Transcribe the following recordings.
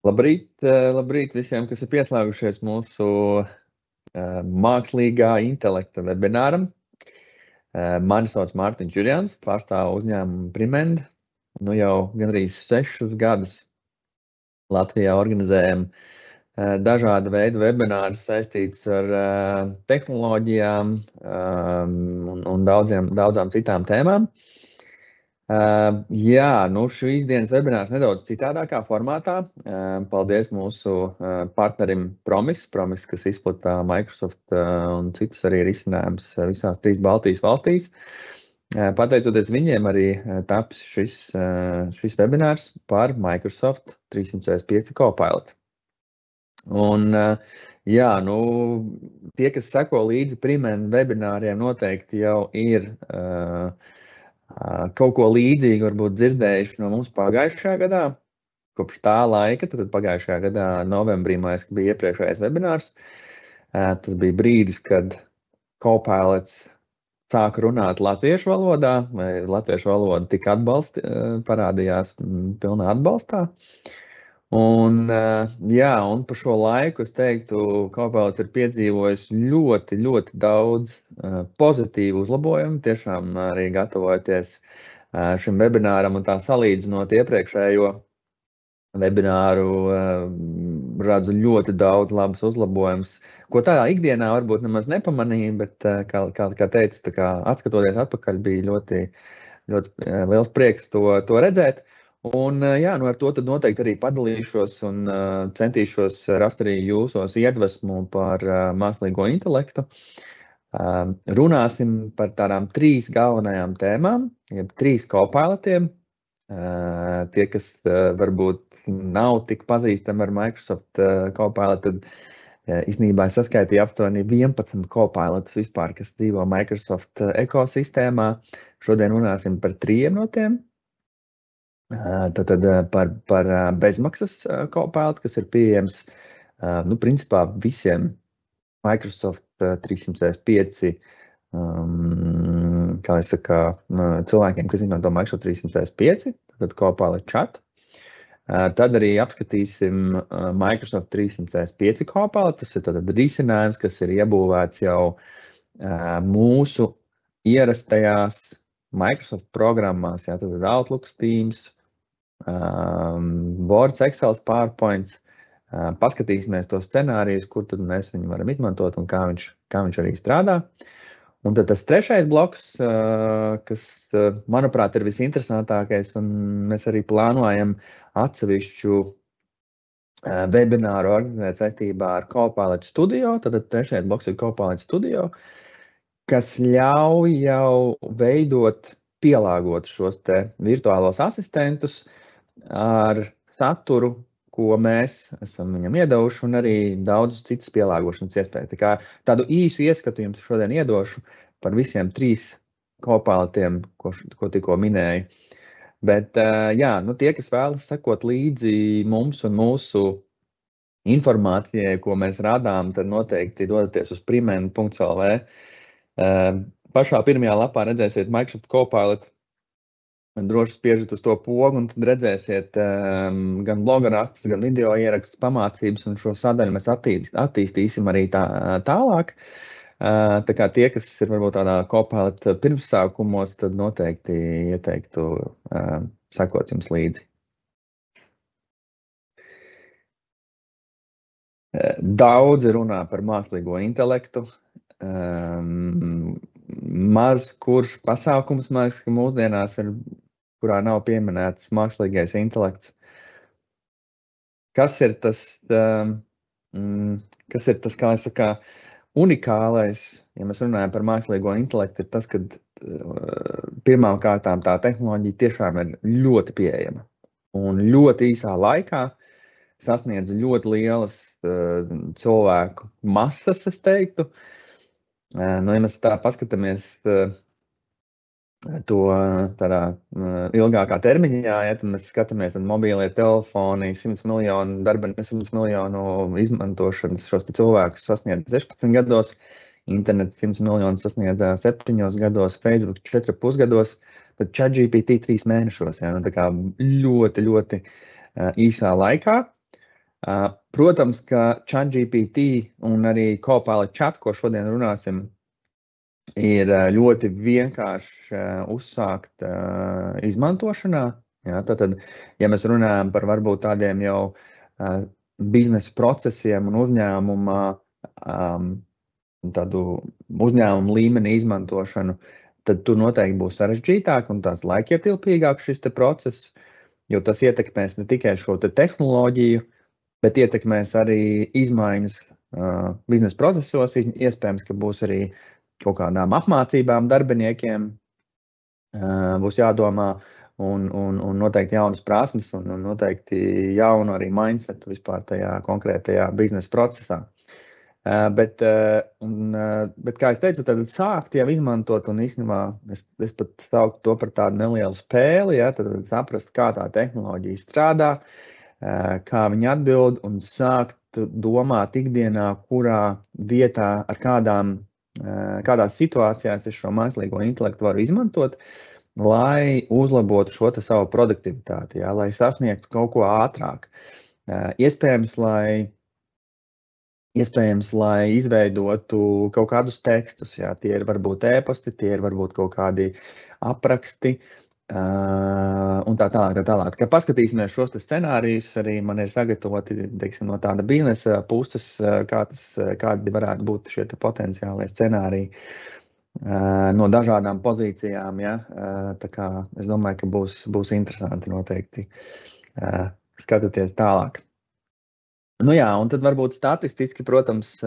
Labrīt visiem, kas ir pieslēgušies mūsu mākslīgā intelekta webināram. Mani sauc Mārtiņš Jurjans, pārstāvu uzņēmumu Primend. Nu jau gandrīz 6 gadus Latvijā organizējam dažādu veidu webinārus saistītus ar tehnoloģijām un daudzām citām tēmām. Jā, nu šīs dienas webinārs nedaudz citādākā formātā. Paldies mūsu partnerim Promis, kas izplata Microsoft un citus arī risinājumus visās 3 Baltijas valstīs. Pateicoties viņiem arī taps šis webinārs par Microsoft 365 Copilot. Un jā, nu tie, kas seko līdzi Primend webināriem, noteikti jau ir kaut ko līdzīgu varbūt dzirdējuši no mums pagājušajā gadā. Kopš tā laika, tad pagājušajā gadā novembrī bija iepriekšējais webinārs. Tad bija brīdis, kad Copilots sāka runāt latviešu valodā, vai latviešu valoda tika parādījās pilnā atbalstā. Un jā, un pa šo laiku es teiktu, Copilots ir piedzīvojis ļoti daudz pozitīvu uzlabojumu, tiešām arī gatavojoties šim webināram un tā salīdzinot iepriekšējo webināru, redzu ļoti daudz labus uzlabojumus, ko tādā ikdienā varbūt nemaz nepamanīju, bet, kā teicu, tā kā atskatoties atpakaļ, bija ļoti liels prieks to redzēt. Un jā, nu ar to tad noteikti arī padalīšos un centīšos rast arī jūsos iedvesmu par mākslīgo intelektu. Runāsim par tādām 3 galvenajām tēmām, jeb 3 Copilotiem. Tie, kas varbūt nav tik pazīstami ar Microsoft Copilot, tad īstenībā es saskaitīju aptuveni 11 Copilotus vispār, kas dzīvo Microsoft ekosistēmā. Šodien runāsim par 3 no tiem. Tātad par bezmaksas Copilot, kas ir pieejams, nu, principā visiem Microsoft 365, kā es saku, cilvēkiem, kas izmanto Microsoft 365, tad Copilot chat. Tad arī apskatīsim Microsoft 365 Copilot, tas ir tātad risinājums, kas ir iebūvēts jau mūsu ierastajās Microsoft programmās, jā, tad Outlook, Teams, Word, Excel, PowerPoint. Paskatīsimies tos scenārijus, kur tad mēs viņu varam izmantot un kā viņš arī strādā. Un tad tas 3. bloks, kas, manuprāt, ir visinteresantākais, un mēs arī plānojam atsevišķu webināru organizēt saistībā ar Copilot Studio. Tad 3. bloks ir Copilot Studio, kas ļauj jau veidot, pielāgot šos te virtuālos asistentus ar saturu, ko mēs esam viņam iedevuši, un arī daudzus citus pielāgošanas iespējas. Tā kā tādu īsu ieskatu jums šodien iedošu par visiem 3 Copilotiem, ko tikko minēju. Bet jā, nu tie, kas vēlas sekot līdzi mums un mūsu informācijai, ko mēs radām, tad noteikti dodaties uz primend.lv. Pašā pirmajā lapā redzēsiet Microsoft Copilot, droši spiežat uz to pogu, un tad redzēsiet gan bloga rakstus, gan video ierakstus, pamācības, un šo sadaļu mēs attīstīsim arī tālāk. Tā kā tie, kas ir varbūt tādā Copilot pirmsākumos, tad noteikti ieteiktu sekot jums līdzi. Daudzi runā par mākslīgo intelektu. Maz kurš pasākums, man liekas, ka mūsdienās ir, kurā nav pieminēts mākslīgais intelekts. Kas ir tas, kā es saku, unikālais, ja mēs runājam par mākslīgo intelektu, ir tas, ka pirmām kārtām tā tehnoloģija tiešām ir ļoti pieejama un ļoti īsā laikā sasniedz ļoti lielas cilvēku masas, es teiktu. Nu, ja mēs tā paskatāmies to tādā ilgākā termiņā, ja, tad mēs skatāmies mobīlie telefoni, 100 miljonu izmantošanas šos cilvēkus sasniedz 16 gados, internets 100 miljonu sasniedz 7 gados, Facebook 4,5 gados, tad ChatGPT 3 mēnešos, ja, tā kā ļoti īsā laikā. Protams, ka ChatGPT un arī Copilot chat, ko šodien runāsim, ir ļoti vienkārši uzsākt izmantošanā. Jā, tātad, ja mēs runājam par varbūt tādiem jau biznesa procesiem un tādu uzņēmumu līmeni izmantošanu, tad tur noteikti būs sarežģītāk un tāds laikietilpīgāk šis te process, jo tas ietekmēs ne tikai šo te tehnoloģiju, bet ietekmēs arī izmaiņas biznesa procesos. Iespējams, ka būs arī kaut kādām apmācībām darbiniekiem būs jādomā un noteikti jaunas prasmes un noteikti jaunu arī mindsetu vispār tajā konkrētajā biznesa procesā. Bet kā es teicu, tad sākt jau izmantot un īstenībā es pat sauktu to par tādu nelielu spēli, ja, tad saprast, kā tā tehnoloģija strādā, kā viņi atbild un sākt domāt ikdienā, kurā vietā ar kādās situācijās es šo mākslīgo intelektu varu izmantot, lai uzlabotu šo te savu produktivitāti, ja, lai sasniegtu kaut ko ātrāk. Iespējams, lai izveidotu kaut kādus tekstus, jā, tie ir varbūt e-pasti, tie ir varbūt kaut kādi apraksti un tā tālāk. Kad paskatīsimies šos te scenārijus, arī man ir sagatavoti, teiksim, no tāda biznesa puses, kādi varētu būt šie te potenciālie scenāriji no dažādām pozīcijām, ja. Tā kā es domāju, ka būs interesanti noteikti skatīties tālāk. Nu jā, un tad varbūt statistiski, protams,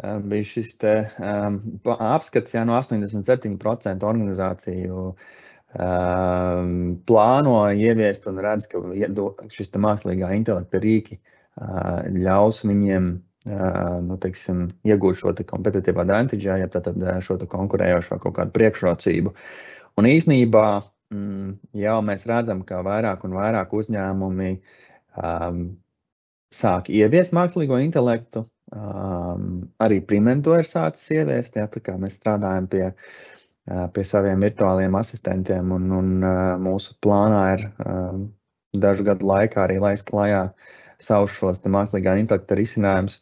bija šis te apskats, jā, no 87% organizāciju plāno ieviest un redz, ka šis te mākslīgā intelekta rīki ļaus viņiem, nu, teiksim, iegūt šo te competitive advantage, ja tātad šo te konkurējošo kaut kādu priekšrocību. Un īsnībā jau mēs redzam, ka vairāk un vairāk uzņēmumi sāk ieviest mākslīgo intelektu, arī Primento ir sācis ieviest, jā, tā kā mēs strādājam pie saviem virtuāliem asistentiem un mūsu plānā ir dažu gadu laikā arī laist klajā savus šos te mākslīgā intelekta risinājumus.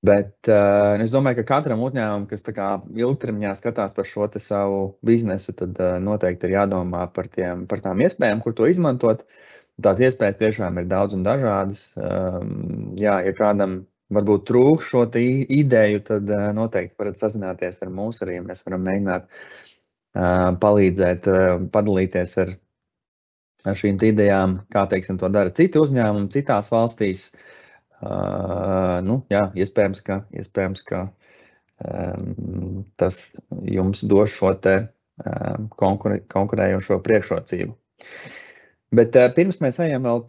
Bet es domāju, ka katram uzņēmumam, kas tā kā ilgtermiņā skatās par šo te savu biznesu, tad noteikti ir jādomā par tām iespējām, kur to izmantot. Tās iespējas tiešām ir daudz un dažādas. Jā, ja kādam varbūt trūkst šo ideju, tad noteikti varat sazināties ar mūs arī. Mēs varam mēģināt palīdzēt, padalīties ar šīm idejām, kā, teiksim, to dara citi uzņēmumi citās valstīs. Nu, jā, iespējams, ka tas jums dos šo te konkurējošo priekšrocību. Bet pirms mēs ejam vēl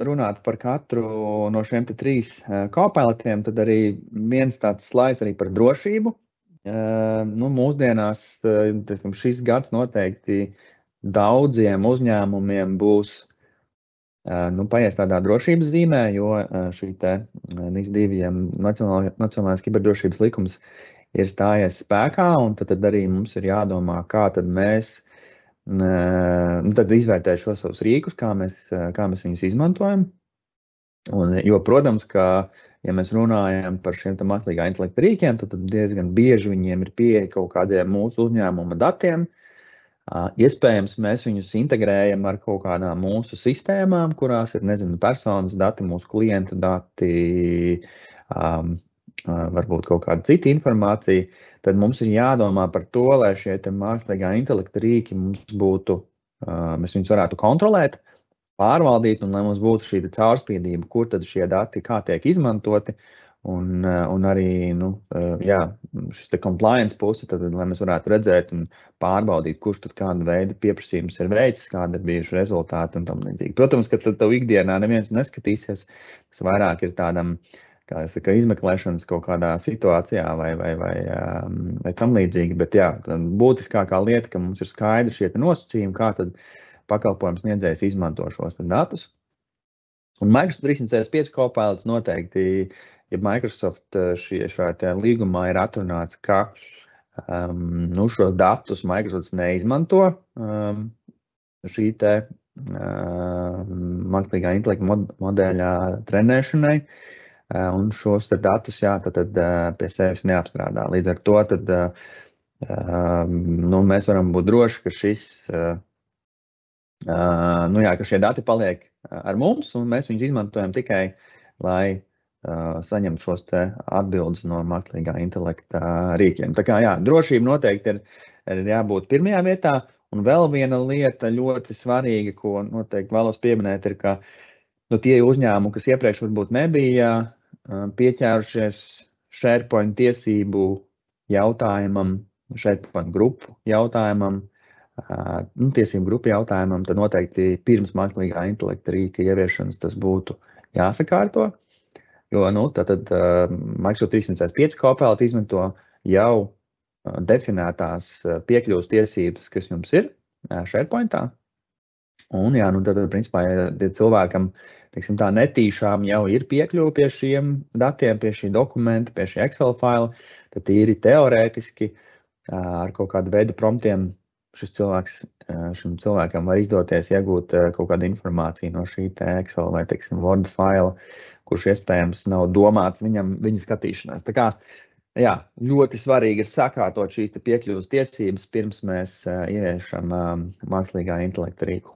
runāt par katru no šiem te 3 Copilotiem, tad arī viens tāds slaids arī par drošību. Nu, mūsdienās šis gads noteikti daudziem uzņēmumiem būs paies tādā drošības zīmē, jo šī te NIS2 Nacionālais kiberdrošības likums ir stājies spēkā, un tad arī mums ir jādomā, kā tad mēs tad izvērtēt šos savus rīkus, kā mēs viņus izmantojam. Jo, protams, ka, ja mēs runājam par šiem te mākslīgā intelekta rīkiem, tad diezgan bieži viņiem ir pieeja kaut kādiem mūsu uzņēmuma datiem. Iespējams, mēs viņus integrējam ar kaut kādām mūsu sistēmām, kurās ir, personas dati, mūsu klientu dati, varbūt kaut kāda cita informācija, tad mums ir jādomā par to, lai šie te mākslīgā intelekta rīki mums būtu, mēs viņus varētu kontrolēt, pārvaldīt, un lai mums būtu šī caurspīdība, kur tad šie dati kā tiek izmantoti, un arī, jā, šis te compliance puse, tad, lai mēs varētu redzēt un pārbaudīt, kurš tad kāda veida pieprasījums ir veicis, kāda ir bijuši rezultāti un tam līdzīgi. Protams, ka tad tev ikdienā neviens neskatīsies, tas vairāk ir tādam, kā es saku, izmeklēšanas kaut kādā situācijā vai tam līdzīgi, bet jā, būtiskākā lieta, ka mums ir skaidri šie nosacījumi, kā tad pakalpojums sniedzējs izmanto šos datus. Un Microsoft 365 Copilots noteikti, ja Microsoft šajā līgumā ir atrunāts, ka šos datus Microsoft neizmanto šī te mākslīgā intelekta modeļa trenēšanai, un šos datus tad pie sevis neapstrādā. Līdz ar to tad, mēs varam būt droši, ka ka šie dati paliek ar mums, un mēs viņus izmantojam tikai, lai saņemtu šos te atbildes no mākslīgā intelekta rīkiem. Tā kā, drošība noteikti ir jābūt pirmajā vietā, un vēl viena lieta ļoti svarīga, ko noteikti vēlos pieminēt, ir, ka tie uzņēmumi, kas iepriekš varbūt nebija pieķērušies SharePoint tiesību jautājumam, SharePoint grupu jautājumam, tiesību grupu jautājumam, tad noteikti pirms mākslīgā intelekta rīka ieviešanas tas būtu jāsakārto, jo tad Microsoft 365 Copilot izmanto jau definētās piekļuvas tiesības, kas jums ir SharePointā. Un tad principā, ja cilvēkam, teiksim tā, netīšām jau ir piekļuva pie šiem datiem, pie šī dokumenta, pie šī Excel faila, tad tīri teorētiski ar kaut kādu veidu promptiem šim cilvēkam var izdoties iegūt kaut kādu informāciju no šī Excel vai, teiksim, Word faila, kurš iespējams nav domāts viņa skatīšanās. Tā kā, ļoti svarīgi ir sakārtot šīs piekļuvas tiesības, pirms mēs ieviešam mākslīgā intelekta rīku.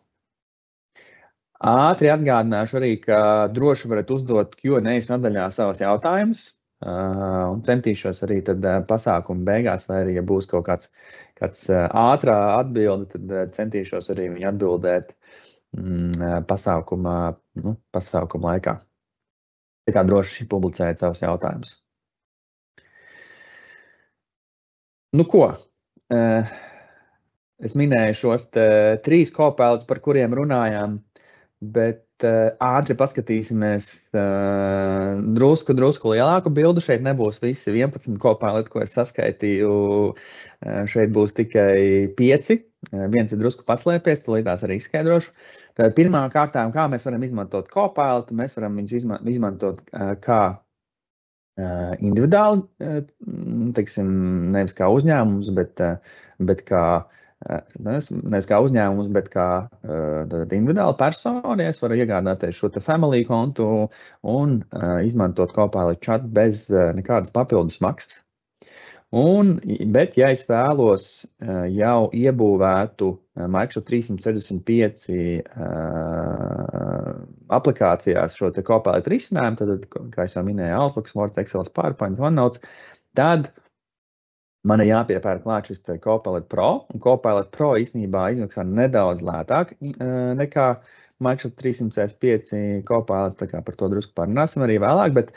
Ātri atgādināšu arī, ka droši varat uzdot Q&A sadaļā savus jautājumus, un centīšos arī tad pasākuma beigās, vai arī, ja būs kaut kāds ātrā atbilde, tad centīšos arī viņu atbildēt pasākuma laikā. Tā kā droši publicēt savus jautājumus. Ko? Es minēju šos 3 Copilotus, par kuriem runājām, bet ātri paskatīsimies drusku lielāku bildu. Šeit nebūs visi 11 Copiloti, ko es saskaitīju. Šeit būs tikai 5. Viens ir drusku paslēpies, tūlītās arī izskaidrošu. Tad pirmā kārtām, kā mēs varam izmantot Copilotu, mēs varam viņus izmantot kā individuāli, teiksim, nevis kā uzņēmums, bet kā nevis kā uzņēmums, bet kā individuāla persona. Es varu iegādāties šo family kontu un izmantot Copilot chat bez nekādas papildus maksas. Bet, ja es vēlos jau iebūvētu Microsoft 365 aplikācijās šo Copilot risinājumu, tad, kā es jau minēju, Outlook, Word, Excel, PowerPoint, OneNote, tad man ir jāpiepērk klāt šis Copilot Pro, un Copilot Pro īstenībā izmaksā nedaudz lētāk nekā Microsoft 365 Copilots, tā kā par to drusku parunāsim arī vēlāk, bet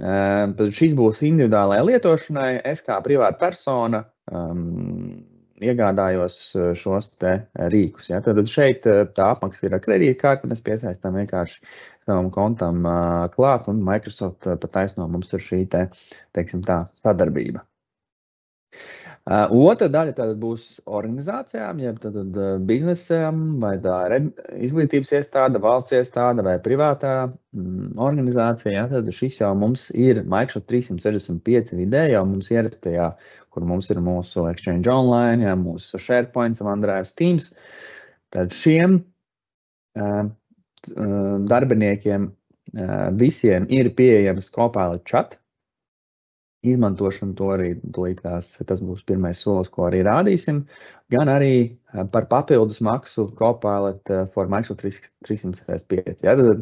šis būs individuālajai lietošanai. Es kā privāta persona iegādājos šos te rīkus. Tad šeit tā apmaksa ir ar kredītkarti, mēs piesaistām vienkārši savam kontam klāt, un Microsoft pat taisno mums ir šī teiksim tā, sadarbība. Otra daļa tad būs organizācijām, ja tad biznesam, vai tā ir izglītības iestāde, valsts iestāde vai privātā organizācija. Tad šis jau mums ir Microsoft 365 vidē, jau mums ierastajā, kur mums ir mūsu Exchange Online, mūsu SharePoint, OneDrive, Teams. Tad šiem darbiniekiem visiem ir pieejams Copilot chat. Izmantošanu to arī tas būs pirmais solis, ko arī rādīsim, gan arī par papildus maksu Copilot for Microsoft 365. Tad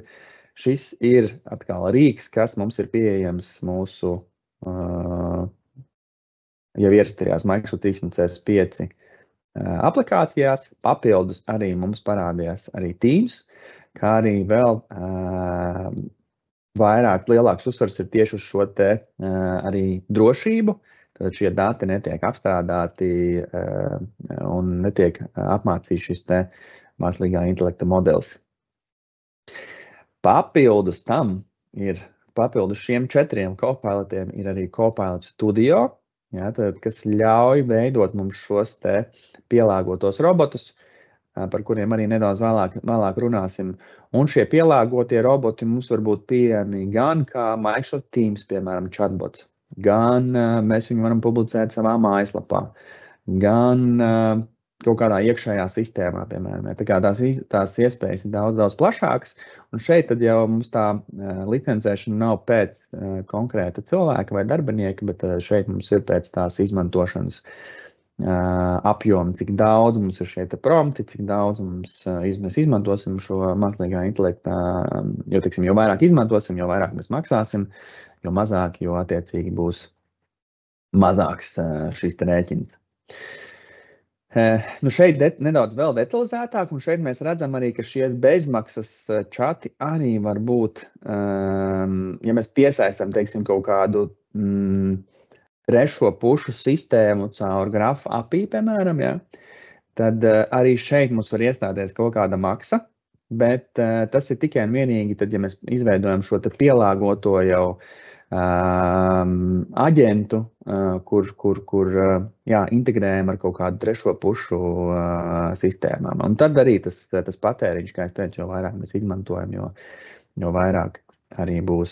šis ir atkal rīks, kas mums ir pieejams mūsu jau ierastajās Microsoft 365 aplikācijās. Papildus arī mums parādījās arī Teams, kā arī vēl lielāks uzsvars ir tieši uz šo arī drošību. Tad šie dati netiek apstrādāti un netiek apmācīts šis mākslīgā intelekta modelis. Papildus šiem 4 Copilotiem ir arī Copilot Studio, kas ļauj veidot mums šos pielāgotos robotus, par kuriem arī nedaudz vēlāk runāsim. Un šie pielāgotie roboti mums var būt pieejami gan kā Microsoft Teams, piemēram, chatbots, gan mēs viņu varam publicēt savā mājaslapā, gan kaut kādā iekšējā sistēmā, piemēram. Tā kā tās iespējas ir daudz plašākas, un šeit tad jau mums tā licencēšana nav pēc konkrēta cilvēka vai darbinieka, bet šeit mums ir pēc tās izmantošanas apjomu, cik daudz mums ir šie prompti, cik daudz mēs izmantosim šo mākslīgā intelekta, jo, teiksim, jo vairāk izmantosim, jo vairāk mēs maksāsim, jo mazāk, jo attiecīgi būs mazāks šis rēķins. Nu šeit nedaudz vēl detalizētāk, un šeit mēs redzam arī, ka šie bezmaksas čati arī var būt, ja mēs piesaistam, teiksim, kaut kādu trešo pušu sistēmu caur Graph API, piemēram, ja, tad arī šeit mums var iestāties kaut kāda maksa, bet tas ir tikai un vienīgi, tad, ja mēs izveidojam šo te pielāgoto jau aģentu, kur integrējam ar kaut kādu trešo pušu sistēmām. Un tad arī tas patēriņš, kā es teicu, jo vairāk mēs izmantojam, jo vairāk arī būs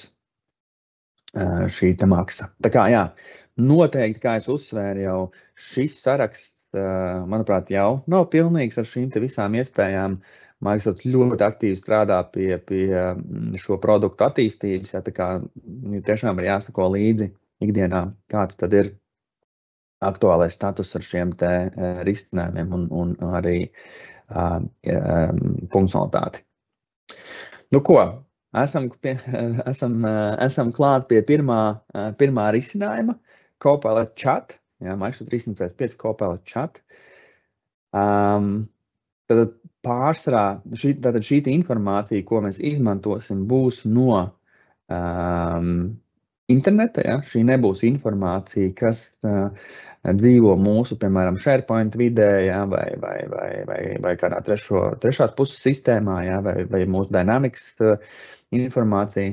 šī te maksa. Tā kā, jā, noteikti, kā es uzsvēru, jau šis saraksts, manuprāt, jau nav pilnīgs ar šīm te visām iespējām. Microsoft ļoti aktīvi strādā pie šo produktu attīstības, ja, tā kā tiešām ir jāsako līdzi ikdienā, kāds tad ir aktuālais status ar šiem te risinājumiem un arī funkcionalitāti. Nu ko, esam klāt pie pirmā risinājuma, Copilot Chat, ja, Microsoft 365 Copilot Chat. Tad pārsvarā šī informācija, ko mēs izmantosim, būs no interneta. Ja? Šī nebūs informācija, kas dzīvo mūsu, piemēram, SharePoint vidē, ja? vai kādā trešās puses sistēmā, ja? vai mūsu Dynamics informācija.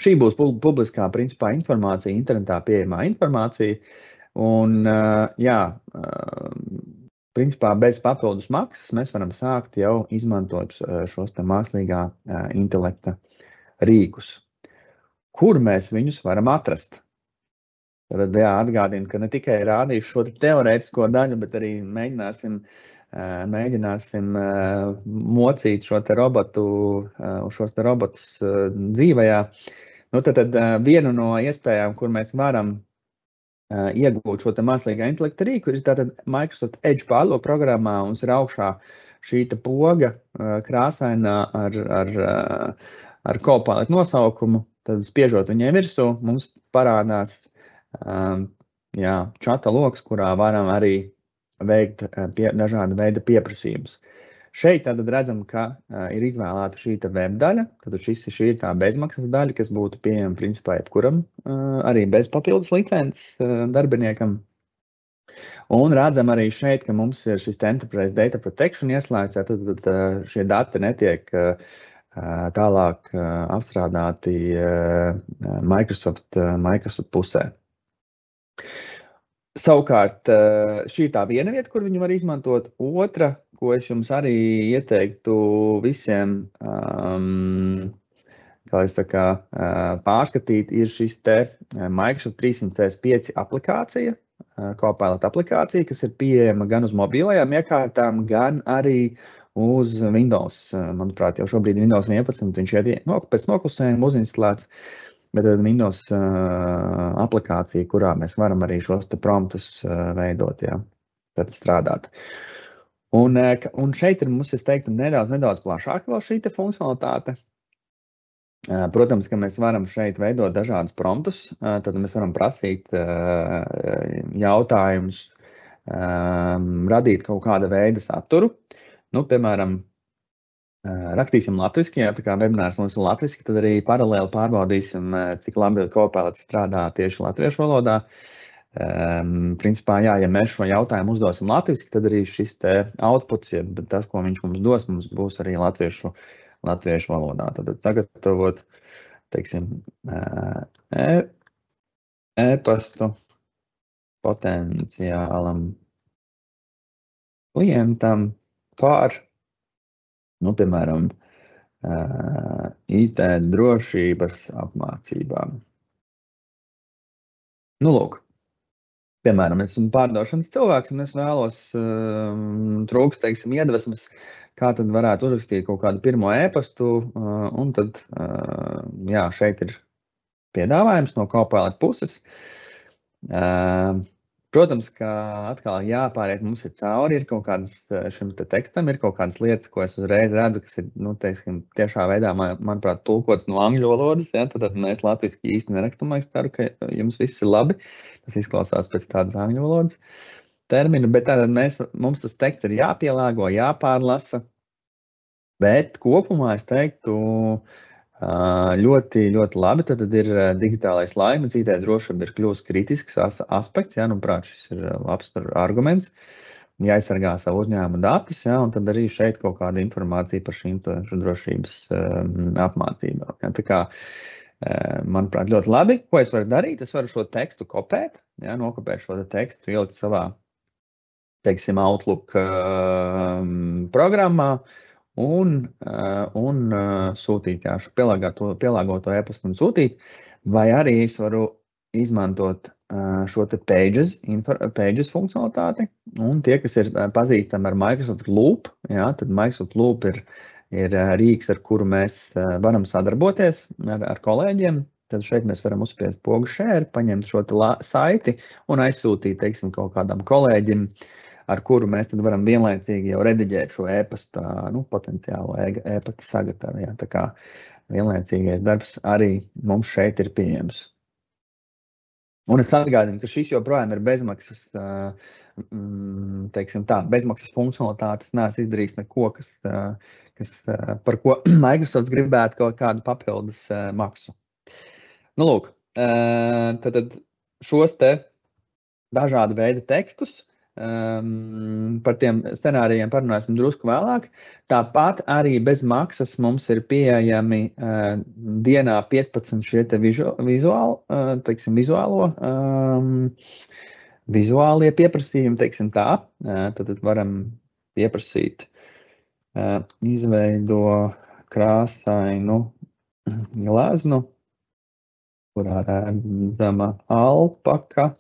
Šī būs publiskā principā informācija, internetā pieejamā informācija. Un, principā bez papildus maksas mēs varam sākt jau izmantot šos te mākslīgā intelekta rīkus. Kur mēs viņus varam atrast? Tad atgādinu, ka ne tikai rādīšu šo teorētisko daļu, bet arī mēģināsim mocīt šos te robotus dzīvajā. Nu, tad vienu no iespējām, kur mēs varam iegūt šo te mākslīgā intelekta rīku, ir tātad Microsoft Edge pārlo programmā, un ir augšā šī te poga krāsainā ar Copilot nosaukumu, tad spiežot viņai virsū, mums parādās čata loks, kurā varam arī veikt dažāda veida pieprasījumus. Šeit tad redzam, ka ir izvēlēta šī te web daļa, tad šī ir tā bezmaksas daļa, kas būtu pieejama principā jebkuram, arī bez papildus licences darbiniekam. Un redzam arī šeit, ka mums ir šis Enterprise Data Protection ieslēgts, tad šie dati netiek tālāk apstrādāti Microsoft pusē. Savukārt, šī ir tā viena vieta, kur viņu var izmantot. Otra, ko es jums arī ieteiktu visiem, pārskatīt, ir šis te Microsoft 365 aplikācija, Copilot aplikācija, kas ir pieejama gan uz mobilajām iekārtām, gan arī uz Windows. Manuprāt, jau šobrīd Windows 11 viņš ir pēc noklusējuma uzinstalēts. Bet Windows aplikācija, kurā mēs varam arī šos te promptus veidot, ja, tad strādāt. Un šeit ir mums, es teiktu, nedaudz plašāk vēl šī te funkcionalitāte. Protams, ka mēs varam šeit veidot dažādus promptus, tad mēs varam prasīt jautājumus, radīt kaut kāda veida saturu. Nu, piemēram, rakstīsim latviski, ja tā kā webinārs mums ir latviski, tad arī paralēli pārbaudīsim, cik labi Copilot strādā tieši latviešu valodā. Principā, ja mēs šo jautājumu uzdosim latviski, tad arī šis te outputs, ja tas, ko viņš mums dos, mums būs arī latviešu valodā. Tad sagatavot, teiksim, e-pastu potenciālam klientam par, nu, piemēram, IT drošības apmācībām. Nu, lūk. piemēram, es esmu pārdošanas cilvēks un es vēlos trūkst, teiksim, iedvesmas, kā tad varētu uzrakstīt kaut kādu pirmo ēpastu, un tad, jā, šeit ir piedāvājums no Copilot puses. Protams, ka atkal jāpāriet mums ir cauri, ir kaut kādas šim te tekstam, ir kaut kādas lietas, ko es uzreiz redzu, kas ir, nu, teiksim, tiešā veidā, manuprāt, tulkots no angļu valodas, ja, tad mēs latviski īsti nerakstam, es ceru, ka jums viss ir labi. Tas izklausās pēc tādas angļu valodas terminu, bet tātad mums tas teksts ir jāpielāgo, jāpārlasa, bet kopumā es teiktu, ļoti, ļoti labi. Tad ir digitālais laikmets, IT drošība ir kļūst kritisks aspekts. Ja, nu, prāt, šis ir labs arguments. Jāaizsargā savu uzņēmumu datus, ja, un tad arī šeit kaut kāda informācija par šīm drošības apmācībām. Ja, tā kā, manuprāt, ļoti labi. Ko es varu darīt? Es varu šo tekstu kopēt, ja, nokopēt šo tekstu, ielikt savā, teiksim, Outlook programmā, un sūtīt, jā, šo pielāgoto e-pastu un sūtīt, vai arī es varu izmantot šo te pages funkcionalitāti, un tie, kas ir pazīstami ar Microsoft Loop, jā, tad Microsoft Loop ir rīks, ar kuru mēs varam sadarboties ar kolēģiem, tad šeit mēs varam uzspiest pogu share, paņemt šo te saiti un aizsūtīt, teiksim, kaut kādam kolēģim, ar kuru mēs tad varam vienlaicīgi jau rediģēt šo e-pasta, nu, potenciālo e-pasta sagatavā. Tā kā vienlaicīgais darbs arī mums šeit ir pieejams. Un es atgādinu, ka šis joprojām ir bezmaksas, teiksim tā, bezmaksas funkcionalitātes, neesmu izdarījis neko, par ko Microsoft gribētu kaut kādu papildus maksu. Nu, lūk, tad šos te dažādu veidu tekstus, par tiem scenārijiem parunāsim drusku vēlāk. Tāpat arī bez maksas mums ir pieejami dienā 15 šie te vizuālie pieprasījumi, teiksim tā. Tad varam pieprasīt izveido krāsainu gleznu, kurā redzama alpaka,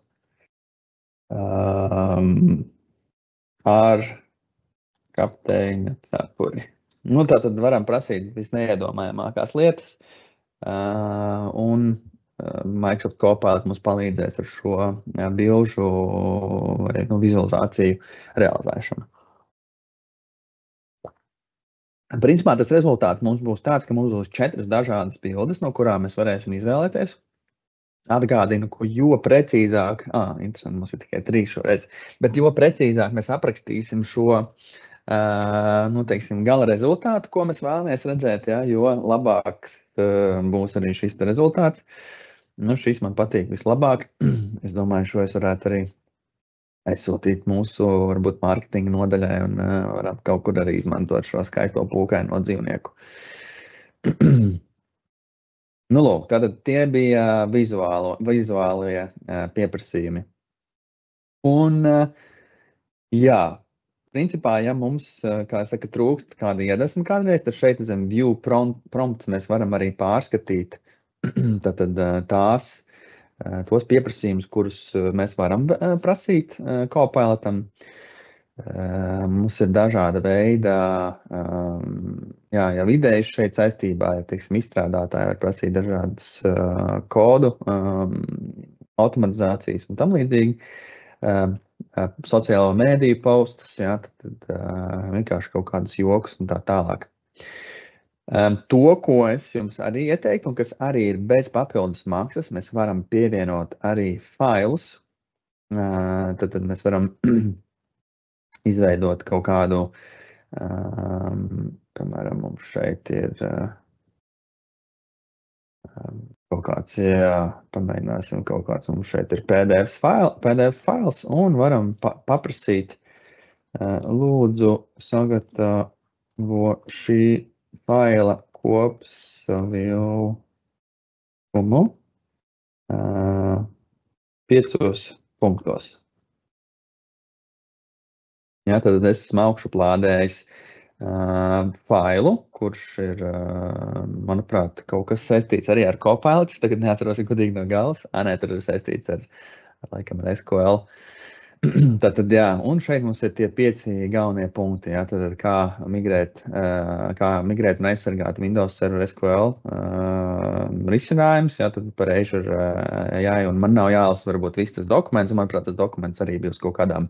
ar kapteiņa cepuri. Nu, tā tad varam prasīt visneiedomājamākās lietas, un Microsoft Copilot mums palīdzēs ar šo bilžu vizualizāciju realizēšanu. Principā tas rezultāts mums būs tāds, ka mums būs 4 dažādas bildes, no kurām mēs varēsim izvēlēties. Atgādinu, ka jo precīzāk, interesanti, mums ir tikai 3 šoreiz, bet jo precīzāk mēs aprakstīsim šo, nu, teiksim, gala rezultātu, ko mēs vēlamies redzēt, ja, jo labāk būs arī šis rezultāts. Nu, šis man patīk vislabāk. Es domāju, šo es varētu arī aizsūtīt mūsu, varbūt, mārketinga nodaļai un varam kaut kur arī izmantot šo skaisto pūkaino dzīvnieku. Nu, lūk, tātad tie bija vizuālie pieprasījumi. Un, jā, principā, ja mums, kā saka, trūkst kāda iedvesma kādreiz, tad šeit zem view prompts mēs varam arī pārskatīt tātad tos pieprasījumus, kurus mēs varam prasīt Copilotam. Mums ir dažāda veida jau idejas šeit saistībā, ja, teiksim, izstrādātāji var prasīt dažādus kodu, automatizācijas un tam līdzīgi, sociālo mēdīju postus, ja, tad vienkārši kaut kādus jokus un tā tālāk. To, ko es jums arī ieteiktu, un kas arī ir bez papildus maksas, mēs varam pievienot arī failus, tad mēs varam izveidot kaut kādu, piemēram, mums šeit ir kaut kāds, pamēģināsim kaut kāds, mums šeit ir PDF fails, un varam paprasīt, lūdzu, sagatavo šī faila kopsavilkumu 5 punktos. Ja, tad es esmu augšuplādējis failu, kurš ir, manuprāt, kaut kas saistīts arī ar Copilot. Tagad neatceros godīgi no galvas. Nē, tur ir saistīts ar laikam ar SQL. Tātad, jā, un šeit mums ir tie 5 galvenie punkti, jā, tātad kā migrēt un aizsargāt Windows Server SQL risinājums, jā, tad par Azure AI, un man nav jālasa varbūt viss tas dokuments, un manuprāt, tas dokuments arī bija uz kaut kādām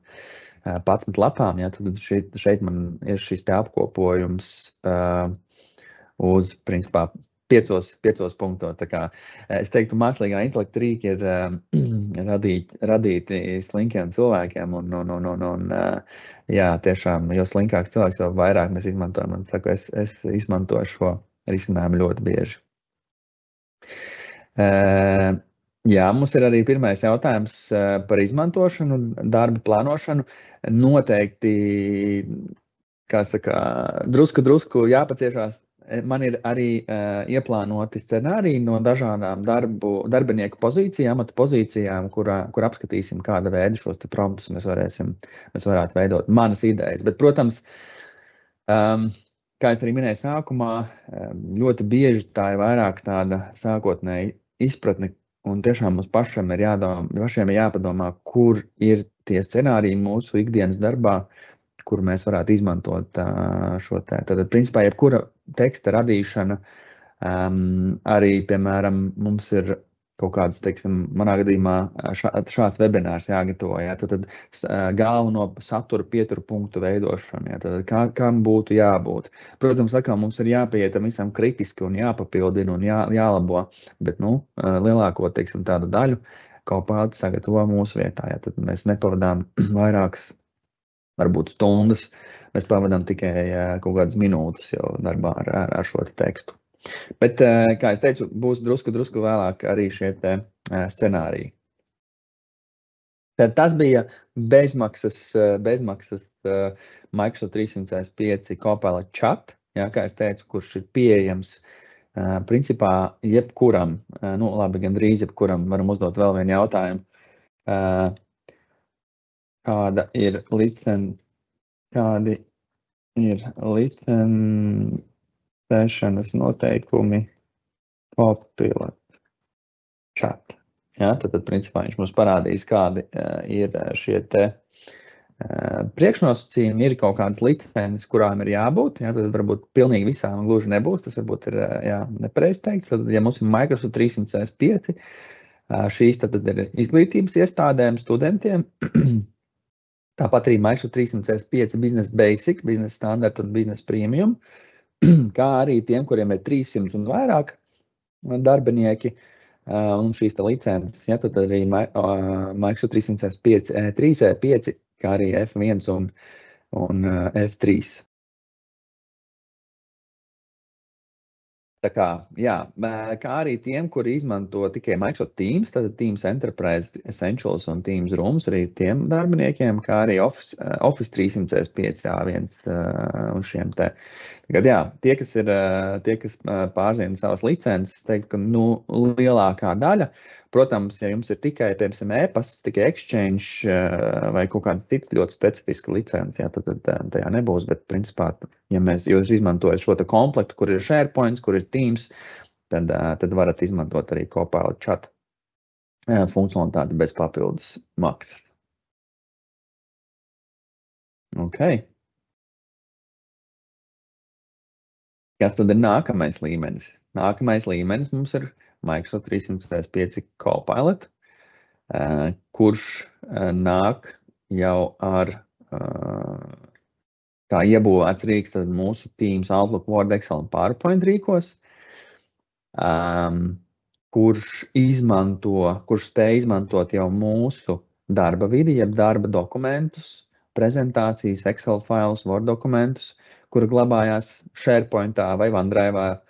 11 lapām, jā, tad šeit man ir šis te apkopojums uz, principā, 5 punktos. Tā kā, es teiktu, mākslīgā intelekta rīki ir radīti slinkiem cilvēkiem, un jā, tiešām, jo slinkāks cilvēks, jo vairāk mēs izmantojam, un saku, es izmantoju šo risinājumu ļoti bieži. Jā, mums ir arī pirmais jautājums par izmantošanu, darba plānošanu. Noteikti, kā saka, drusku jāpaciešās. Man ir arī ieplānoti scenāriji no dažādām darbinieku pozīcijām, amatu pozīcijām, kur apskatīsim, kāda veida šos te promptus mēs varētu veidot, manas idejas. Bet, protams, kā es arī minēju sākumā, ļoti bieži tā ir vairāk tāda sākotnēji izpratne, un tiešām mums pašiem ir jāpadomā, kur ir tie scenāriji mūsu ikdienas darbā, kur mēs varētu izmantot šo te. Tad, principā, jebkura teksta radīšana, arī, piemēram, mums ir kaut kāds, teiksim, manā gadījumā šāds webinārs jāgatavo, jā, tad galveno satura pieturu punktu veidošana, jā, tad kam būtu jābūt. Protams, mums ir jāpieiet tam visam kritiski un jāpapildina un jālabo, bet, lielāko, teiksim, tādu daļu Copilot sagatavo mūsu vietā, jā, tad mēs nepavadām vairākas varbūt stundas, mēs pavadām tikai kaut kādas minūtes jau darbā ar šo tekstu. Bet, kā es teicu, būs drusku vēlāk arī šie te scenāriji. Tad tas bija bezmaksas Microsoft 365 Copilot chat, jā, kā es teicu, kurš ir pieejams principā jebkuram, labi, gandrīz jebkuram, varam uzdot vēl vienu jautājumu. Kādi ir licencēšanas noteikumi Copilot chat? Ja, tad, principā, viņš mums parādīs, kādi ir šie te priekšnosacījumi, ir kaut kādas licences, kurām ir jābūt. Ja, tad varbūt pilnīgi visām gluži nebūs, tas varbūt ir nepareizi teikts. Tad, ja mums ir Microsoft 365, šīs tad ir izglītības iestādēm, studentiem. Tāpat arī Microsoft 365 Business Basic, Business Standard un Business Premium, kā arī tiem, kuriem ir 300 un vairāk darbinieki un šīs licences. Ja, tad arī Microsoft 365 E3, E5, kā arī F1 un F3. Tā kā, jā, kā arī tiem, kuri izmanto tikai Microsoft Teams, tad Teams Enterprise Essentials un Teams Rooms, arī tiem darbiniekiem, kā arī Office 365 A1 un šiem te. Tagad, jā, tie, kas pārzina savas licences, teikt, ka lielākā daļa, protams, ja jums ir tikai, piemēram, e-pasts, tikai Exchange vai kaut kāda cita ļoti specifiska licence, jā, tad tajā nebūs, bet principā, ja jūs izmantojat šo te komplektu, kur ir SharePoint, kur ir Teams, tad varat izmantot arī Copilot chat funkcionalitāti bez papildus maksas. Ok. Kas tad ir nākamais līmenis? Nākamais līmenis mums ir Microsoft 365 Copilot, kurš nāk jau ar kā iebūvēts rīks tad mūsu Teams, Outlook, Word, Excel un PowerPoint rīkos, kurš spēj izmantot jau mūsu darba vidi, jeb darba dokumentus, prezentācijas, Excel failus, Word dokumentus, kuri glabājās SharePointā vai OneDrive'ā.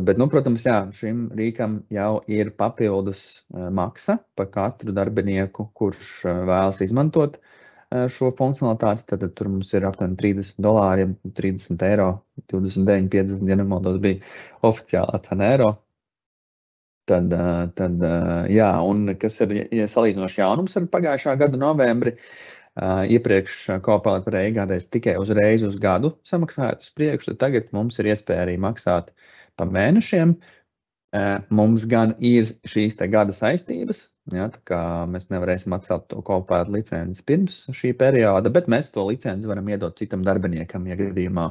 Bet, protams, jā, šim rīkam jau ir papildus maksa par katru darbinieku, kurš vēlas izmantot šo funkcionalitāti. Tad tur mums ir aptuveni $30, 30 eiro, 29,50, ja nemaldos, bija oficiālā cena eiro. Tad, jā, un kas ir salīdzinoši jaunums ar pagājušā gada novembri, iepriekš Copilot varēja iegādāties tikai uzreiz uz gadu samaksājot uz priekšu, tad tagad mums ir iespēja arī maksāt pa mēnešiem. Mums gan ir šīs te gada saistības, ja, tā kā mēs nevarēsim atcelt to Copilot licenci pirms šī perioda, bet mēs to licenci varam iedot citam darbiniekam, ja gadījumā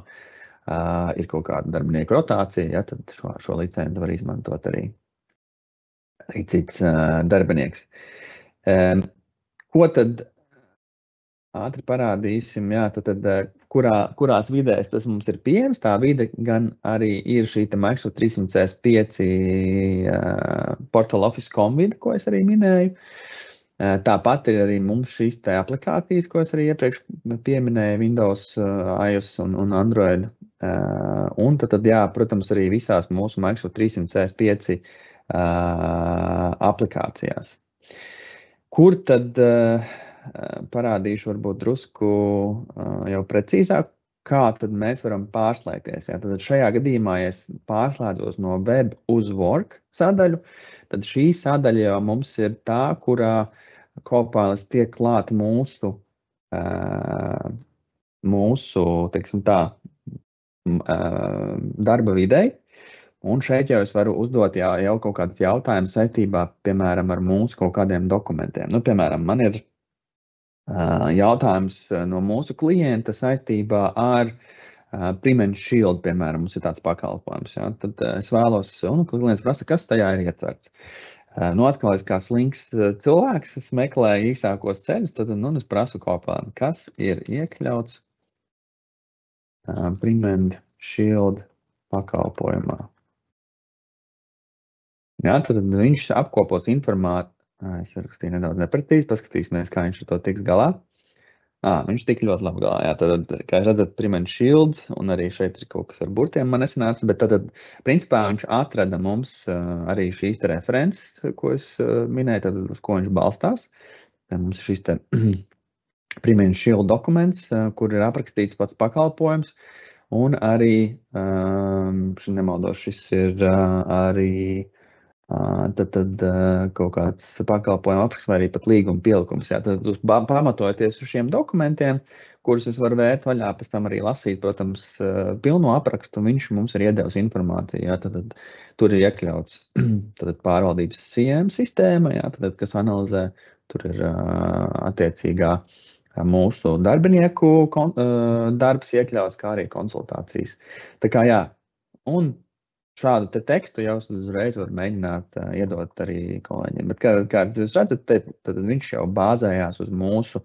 ir kaut kāda darbinieku rotācija, ja, tad šo licenci var izmantot arī cits darbinieks. Ko tad ātri parādīsim, jā, tad kurās vidēs tas mums ir pieejams. Tā vide gan arī ir šī Microsoft 365 Portal Office.com vide, ko es arī minēju. Tāpat ir arī mums šīs te aplikācijas, ko es arī iepriekš pieminēju, Windows, iOS un Android. Un tad, jā, protams, arī visās mūsu Microsoft 365 aplikācijās. Kur tad parādīšu varbūt drusku jau precīzāk, kā tad mēs varam pārslēgties. Jā. Tad šajā gadījumā, ja es pārslēdzos no web uz work sadaļu, tad šī sadaļa jau mums ir tā, kurā Copilot tiek klāt mūsu teiksim tā, darba videi. Un šeit jau es varu uzdot jau kaut kādus jautājumus saistībā, piemēram, ar mūsu kaut kādiem dokumentiem. Nu, piemēram, man ir jautājums no mūsu klienta saistībā ar Prevent Shield, piemēram, mums ir tāds pakalpojums. Ja? Tad es vēlos, un klients prasa, kas tajā ir ietverts. Nu, atkal es kā slinks cilvēks, es meklēju īsākos ceļus, tad es prasu Copilot, kas ir iekļauts Prevent Shield pakalpojumā. Jā, tad viņš apkopos informāciju. Es rakstīju nedaudz neprecīzi, paskatīsimies, kā viņš ar to tiks galā. Viņš tik ļoti labi galā. Jā, tad, kā jūs redzat, Prevent Shield, un arī šeit ir kaut kas ar burtiem man nesanāca, bet tad, principā, viņš atrada mums arī šīs te references, ko es minēju, tad, uz ko viņš balstās. Tad mums šis te Prevent Shield dokuments, kur ir aprakstīts pats pakalpojums, un arī, nemaldos, šis ir arī tad kaut kāds pakalpojuma apraksts vai arī pat līguma pielikums. Jā, tad pamatojoties uz šiem dokumentiem, kurus es varu vērt vaļā, pēc tam arī lasīt, protams, pilno aprakstu, viņš mums ir iedevis informāciju. Jā, tad tur ir iekļauts tad pārvaldības CM sistēma, jā, tad, kas analizē, tur ir attiecīgā mūsu darbinieku darbs iekļauts, kā arī konsultācijas. Tā kā jā, un šādu te tekstu jau uzreiz var mēģināt iedot arī kolēģiem. Bet kā jūs redzat, tad viņš jau bāzējās uz mūsu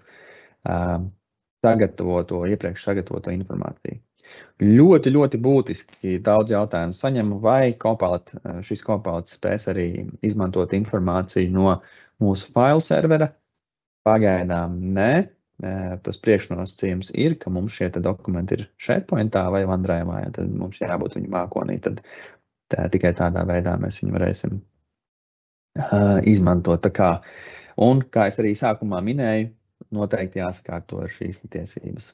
iepriekš sagatavoto informāciju. Ļoti, ļoti būtiski daudz jautājumu saņemu, vai šis Copilot spēs arī izmantot informāciju no mūsu file servera. Pagaidām nē. Tas priekšnosacījums ir, ka mums šie dokumenti ir SharePointā vai OneDrive'ā, ja tad mums jābūt viņu mākonī, tad tikai tādā veidā mēs viņu varēsim izmantot. Un, kā es arī sākumā minēju, noteikti jāsakārto ar šīs tiesības.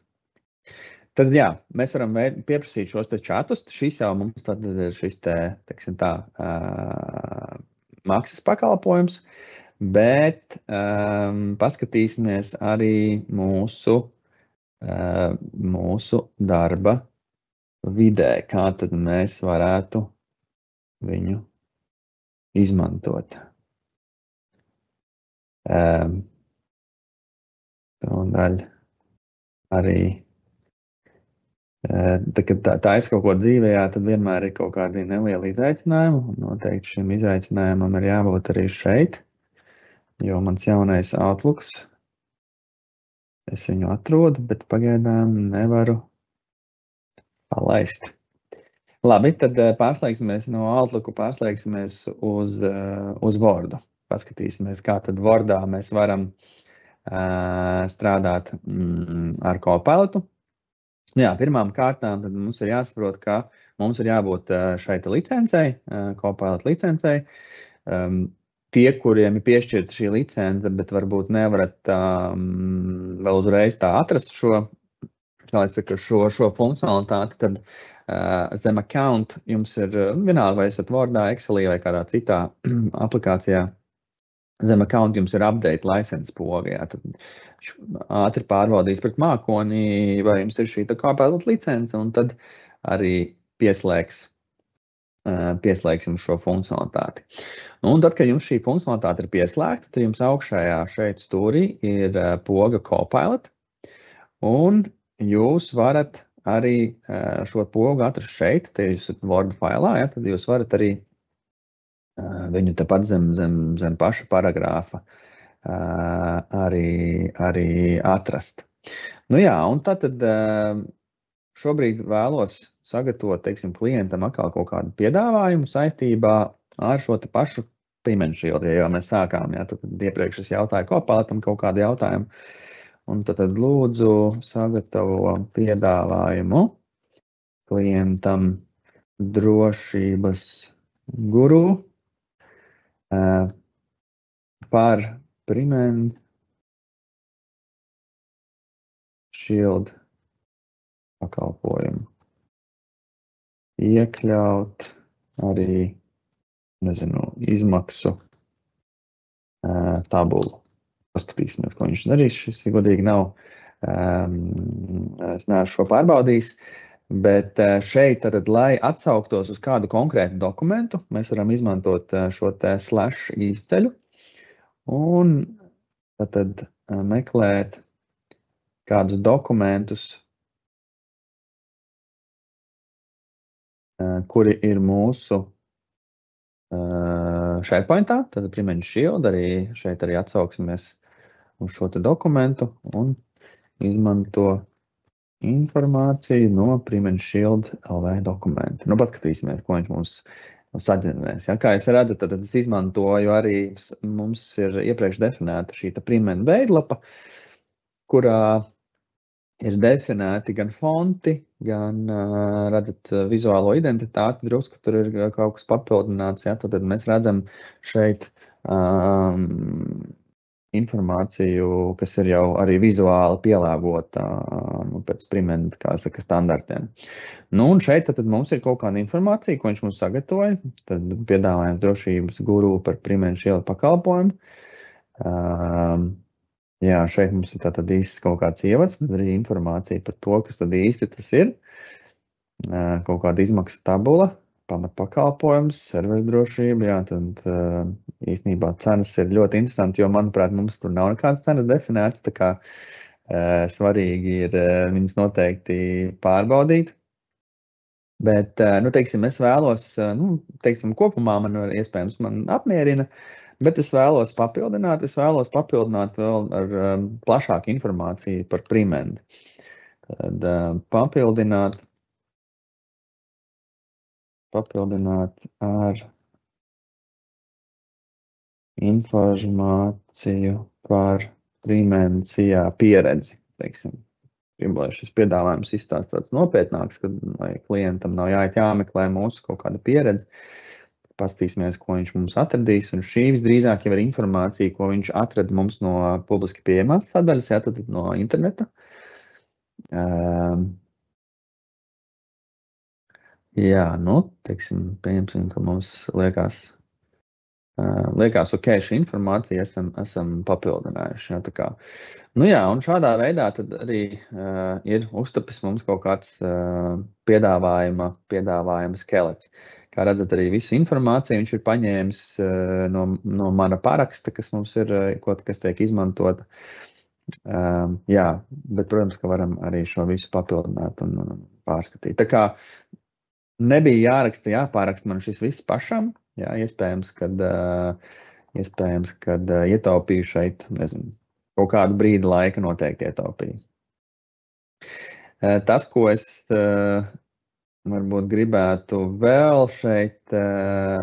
Tad jā, mēs varam pieprasīt šos te čatus. Šis jau mums tad ir šis teiksim tā, maksas pakalpojums. Bet paskatīsimies arī mūsu darba vidē, kā tad mēs varētu viņu izmantot. Tādēļ arī, kad taisa kaut ko dzīvē, tad vienmēr ir kaut kādi nelieli izaicinājumi. Noteikti šim izaicinājumam ir jābūt arī šeit. Jo mans jaunais Outlooks, es viņu atrodu, bet pagaidām nevaru palaist. Labi, tad pārslēgsimies no Outlooku, pārslēgsimies uz Wordu. Paskatīsimies, kā tad Wordā mēs varam strādāt ar Copilotu. Jā, pirmām kārtām tad mums ir jāsaprot, ka mums ir jābūt šeit licencei, Copilot licencei. Tie, kuriem ir piešķirta šī licence, bet varbūt nevarat vēl uzreiz tā atrast šo funkcionalitāti, tad zem account jums ir vienalga, vai esat Wordā, Excelī vai kādā citā aplikācijā. Zem account jums ir update license poga. Jā, tad ātri pārbaudīs pret mākoni, vai jums ir šī Copilot licence, un tad arī pieslēgs pieslēgsim šo funkcionalitāti. Un tad, kad jums šī funkcionalitāte ir pieslēgta, tad jums augšējā šeit stūrī ir poga Copilot, un jūs varat arī šo pogu atrast šeit, te jūs esat Word failā, ja, tad jūs varat arī viņu tepat zem paša paragrāfa arī atrast. Nu jā, un tad šobrīd vēlos sagatavot, teiksim, klientam atkal kaut kādu piedāvājumu saistībā ar šo te pašu Payment Shield, ja jau mēs sākām, ja, tad iepriekš es jautāju Copilotam kaut kādu jautājumu, un tad lūdzu sagatavo piedāvājumu klientam drošības guru par Payment Shield pakalpojumu. Iekļaut arī, nezinu, izmaksu tabulu. Paskatīsimies, ko viņš darīs. Šis godīgi nav. Es neesmu šo pārbaudījis, bet šeit, tad, lai atsauktos uz kādu konkrētu dokumentu, mēs varam izmantot šo te slash īsteļu un tad meklēt kādus dokumentus, kuri ir mūsu SharePointā, tad Payment Shield, arī šeit arī atsauksimies uz šo te dokumentu un izmanto informāciju no Payment Shield LV dokumenta. Nu, paskatīsimies, ko viņš mums saģenerēs. Ja, kā es redzu, tad es izmantoju arī, mums ir iepriekš definēta šī Payment veidlapa, kurā ir definēti gan fonti, gan, redzat, vizuālo identitāti, drusku tur ir kaut kas papildināts, ja, tad mēs redzam šeit informāciju, kas ir jau arī vizuāli pielāgota pēc Payment, kā saka, standartiem. Nu, un šeit tad mums ir kaut kāda informācija, ko viņš mums sagatavoja, tad piedāvājums drošības guru par Payment Shield pakalpojumu. Jā, šeit mums ir tātad īsts kaut kāds ievads, tad arī informācija par to, kas tad īsti tas ir. Kaut kāda izmaksu tabula, pamatpakalpojums, serverdrošība, jā, tad īstenībā cenas ir ļoti interesanti, jo, manuprāt, mums tur nav nekādas cenas definētas, tā kā svarīgi ir viņus noteikti pārbaudīt. Bet, nu, teiksim, es vēlos, nu, teiksim, kopumā man iespējams man apmierina, bet es vēlos papildināt vēl ar plašāku informāciju par Payment. Tad papildināt ar informāciju par Payment pieredzi, teiksim. Gribu, lai šis piedāvājums izstāsta tāds nopietnāks, kad lai klientam nav jāmeklē mūsu kaut kāda pieredze. Pastīsimies, ko viņš mums atradīs, un šī visdrīzāk jau ir informācija, ko viņš atrada mums no publiski pieejamās sadaļas, jā, tad no interneta. Jā, nu, teiksim, pieņemsim, ka mums liekas ok, šī informācija esam papildinājuši, jā, tā kā. Nu jā, un šādā veidā tad arī ir uztapis mums kaut kāds piedāvājuma skelets. Kā redzat, arī visu informāciju viņš ir paņēmis no mana paraksta, kas mums ir, kas tiek izmantota. Jā, bet, protams, ka varam arī šo visu papildināt un pārskatīt. Tā kā nebija jāpāraksta man šis viss pašam, jā, iespējams, kad ietaupīju šeit, nezinu, kaut kādu brīdi laika noteikti ietaupīju. Tas, ko es varbūt gribētu vēl šeit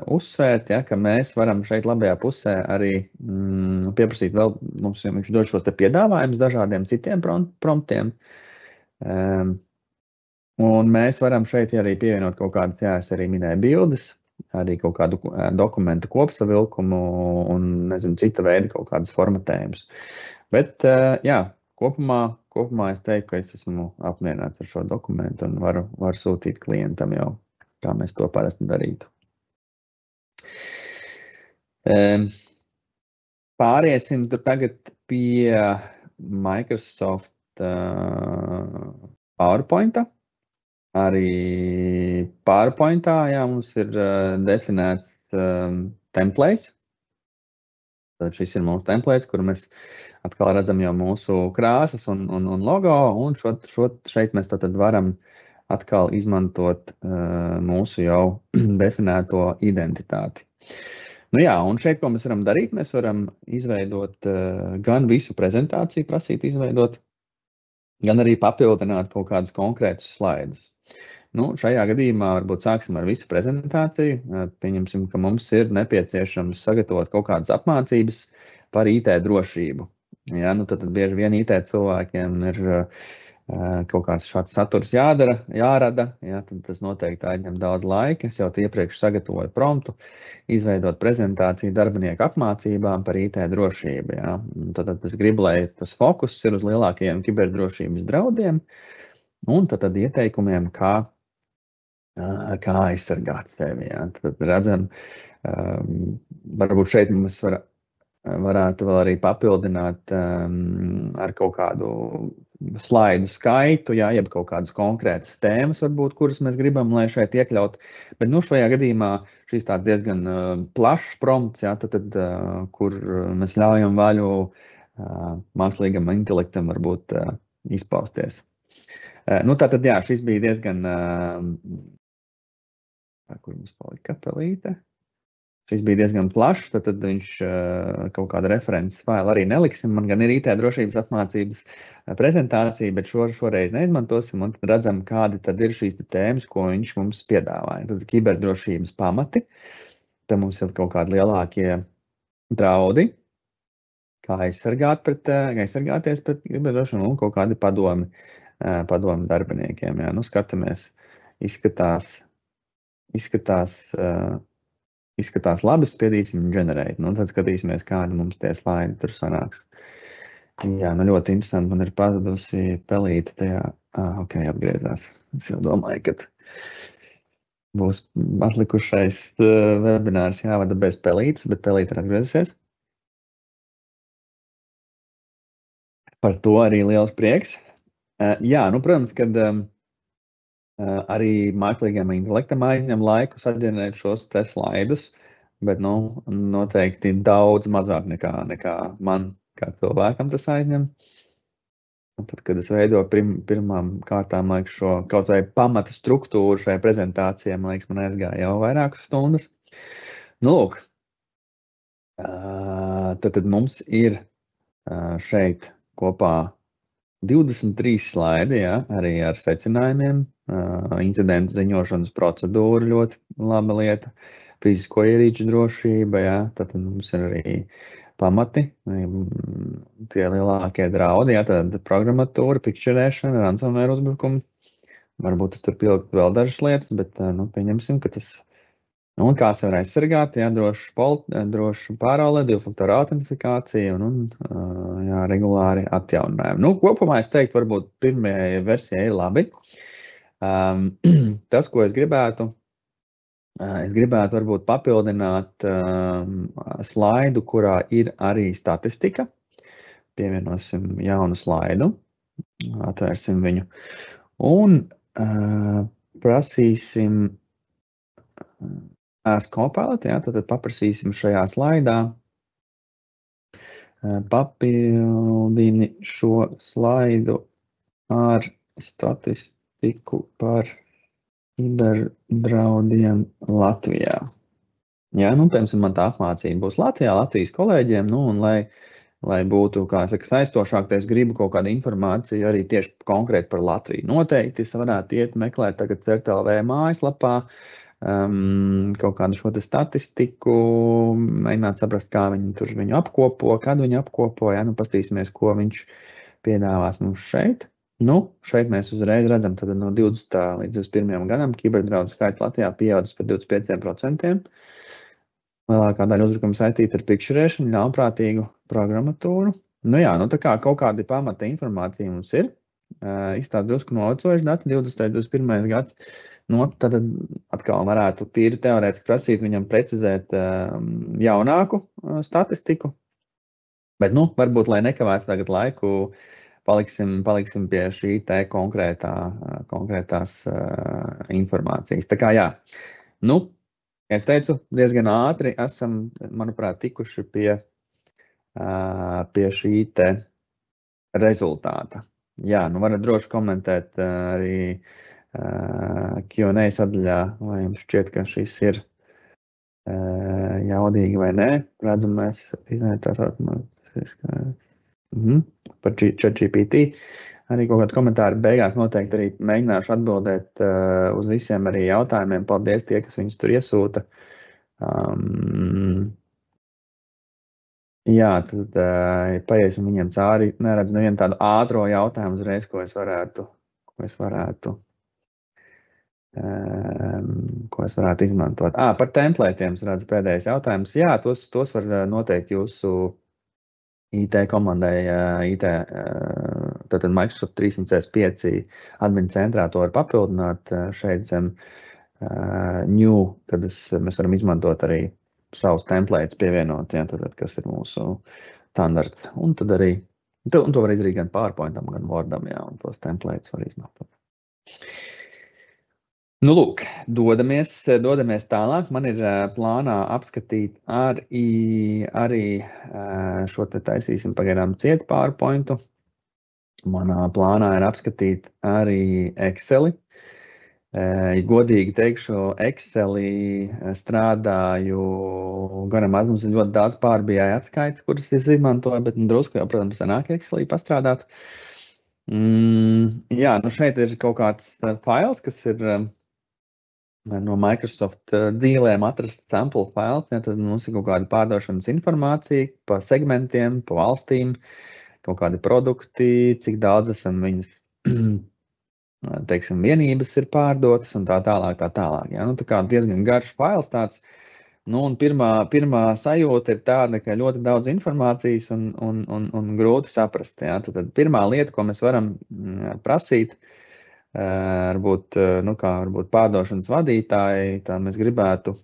uzsvērt, ja, ka mēs varam šeit labajā pusē arī pieprasīt vēl, viņš dod šos te piedāvājumus dažādiem citiem promptiem. Un mēs varam šeit arī pievienot kaut kādas, jā, es arī minēju bildes, arī kaut kādu dokumentu kopsavilkumu un, nezinu, cita veida kaut kādas formatējumus. Bet, jā, kopumā es teiktu, ka es esmu apmierināts ar šo dokumentu un varu sūtīt klientam jau, kā mēs to parasti darītu. Pāriesim tagad pie Microsoft PowerPointa. Arī PowerPointā, jā, mums ir definēts templates. Tad šis ir mūsu templates, kur mēs atkal redzam jau mūsu krāsas un logo, un šeit mēs tad varam atkal izmantot mūsu jau definēto identitāti. Nu jā, un šeit, ko mēs varam darīt, mēs varam izveidot gan visu prezentāciju, prasīt izveidot, gan arī papildināt kaut kādus konkrētus slaidus. Nu, šajā gadījumā varbūt sāksim ar visu prezentāciju. Pieņemsim, ka mums ir nepieciešams sagatavot kaut kādas apmācības par IT drošību. Ja, nu, tad bieži vien IT cilvēkiem ir kaut kāds šāds saturs jārada, ja, tad tas noteikti aizņem daudz laika. Es jau iepriekš sagatavoju promptu, izveidot prezentāciju darbinieku apmācībām par IT drošību. Ja. Tad es gribu, lai tas fokus ir uz lielākajiem kiberdrošības draudiem un tad ieteikumiem, kā aizsargāt sevi. Ja. Tad redzam, varbūt šeit mums varētu vēl arī papildināt ar kaut kādu slaidu skaitu, jā, jeb kaut kādas konkrētas tēmas, varbūt, kuras mēs gribam, lai šeit iekļaut. Bet nu, šajā gadījumā šīs tāds diezgan plašs prompts, jā, tad, kur mēs ļaujam vaļu mākslīgam intelektam varbūt izpausties. Nu, tātad, jā, šis bija diezgan, kur mums palika pelīte. Šis bija diezgan plašs, tad viņš kaut kāda references failu arī neliksim. Man gan ir IT drošības apmācības prezentācija, bet šoreiz neizmantosim un tad redzam, kādi tad ir šīs tēmas, ko viņš mums piedāvāja. Tad kiberdrošības pamati, tad mums ir kaut kādi lielākie draudi, kā aizsargāties pret kiberdrošību un kaut kādi padomi darbiniekiem. Jā. Nu, skatāmies, izskatās labi, spiedīsim generate. Nu, tad skatīsimies, kādi mums tie slaidi tur sanāks. Jā, nu ļoti interesanti. Man ir pazudusi pelīte tajā. Ok, atgriezās. Es jau domāju, ka būs atlikušais webinārs jāvada bez pelītes, bet pelīte ir atgriezusies. Par to arī liels prieks. Jā, nu, protams, kad arī mākslīgiem intelektam aizņem laiku saģenerēt šos te slaidus, bet nu, noteikti daudz mazāk nekā man kā cilvēkam tas aizņem. Un tad, kad es veidoju pirmām kārtām šo kaut vai pamata struktūru šai prezentācijai, man liekas, man aizgāja jau vairākas stundas. Nu, lūk, tad mums ir šeit kopā 23 slaidi, jā, arī ar secinājumiem, incidentu ziņošanas procedūra ļoti laba lieta, fizisko ierīču drošība, jā, tad mums ir arī pamati, tie lielākie draudi, jā, tad programmatūra, pikšķerēšana, ransomware uzbrukumi, varbūt es tur pielikt vēl dažas lietas, bet, nu, pieņemsim, ka tas, un kā sevi aizsargāt, jā, droši pārāle, divfaktoru autentifikācija un jā, regulāri atjauninājumi. Nu, kopumā es teiktu, varbūt pirmajai versijai ir labi. Tas, ko es gribētu varbūt papildināt slaidu, kurā ir arī statistika. Pievienosim jaunu slaidu, atvērsim viņu un prasīsim Ask Copilot, jā, tad paprasīsim šajā slaidā, papildini šo slaidu ar statistiku par kiberdraudiem Latvijā. Jā, nu, piemēram, man tā apmācība būs Latvijas kolēģiem, nu, un lai būtu, kā saka, saistošāk, es gribu kaut kādu informāciju arī tieši konkrēti par Latviju. Noteikti es varētu iet meklēt tagad CERT.LV mājaslapā, kaut kādu šo statistiku, mēģināt saprast, kā viņi tur viņu apkopo, kad viņi apkopo, jā, nu, pastīsimies, ko viņš piedāvās mums šeit. Nu, šeit mēs uzreiz redzam, tad no 20. līdz 21. gadam kiberdraudu skaits Latvijā pieaudzis par 25%. Lielākā daļa uzbrukuma saistīta ar pikšķerēšanu, ļaunprātīgu programmatūru. Nu jā, nu tā kā kaut kādi pamata informācija mums ir, izstāda drusku novecojuši dati, 20. 21. gads. Nu, tad atkal varētu tīri teorētiski prasīt viņam precizēt jaunāku statistiku. Bet, nu, varbūt, lai nekavētu tagad laiku paliksim pie šī te konkrētās informācijas. Tā kā jā, nu, es teicu, diezgan ātri esam, manuprāt, tikuši pie šī te rezultāta. Jā, nu varat droši komentēt arī Q&A sadaļā, vai jums šķiet, ka šis ir jaudīgi vai nē. Redzam, mēs tās par ChatGPT. Arī kaut kādi komentāri beigās noteikti arī mēģināšu atbildēt uz visiem arī jautājumiem. Paldies tie, kas viņus tur iesūta. Jā, tad paiesim viņiem cauri. Neredzu nevienu tādu ātro jautājumu uzreiz, ko es varētu izmantot. Par templētiem es redzu pēdējais jautājums. Jā, tos var noteikt jūsu IT komandai, tātad Microsoft 365 admin centrā to var papildināt šeit zem new, kad mēs varam izmantot arī savus templates pievienot, jā, tātad, kas ir mūsu standarts. Un tad arī, un to var izdarīt gan PowerPointam, gan Wordam, jā, un tos templates var izmantot. Nu, lūk, dodamies tālāk. Man ir plānā apskatīt arī šo te taisīsim pagaidām ciet PowerPointu. Manā plānā ir apskatīt arī Exceli. Godīgi teikšu, Exceli strādāju gan maz, mums ir ļoti daudz pārbijāja atskaites, kuras es izmantoju, bet drusku jau, protams, sanāk Exceli pastrādāt. Jā, nu šeit ir kaut kāds fails, kas ir no Microsoft dīlēm atrast sample files, ja, tad mums ir kaut kāda pārdošanas informācija pa segmentiem, pa valstīm, kaut kādi produkti, cik daudz esam viņas, teiksim, vienības ir pārdotas un tā tālāk. Ja. Nu, tā kā diezgan garš files tāds, nu, un pirmā sajūta ir tāda, ka ļoti daudz informācijas un grūti saprast. Ja. Tad pirmā lieta, ko mēs varam prasīt, varbūt pārdošanas vadītāji, tā mēs gribētu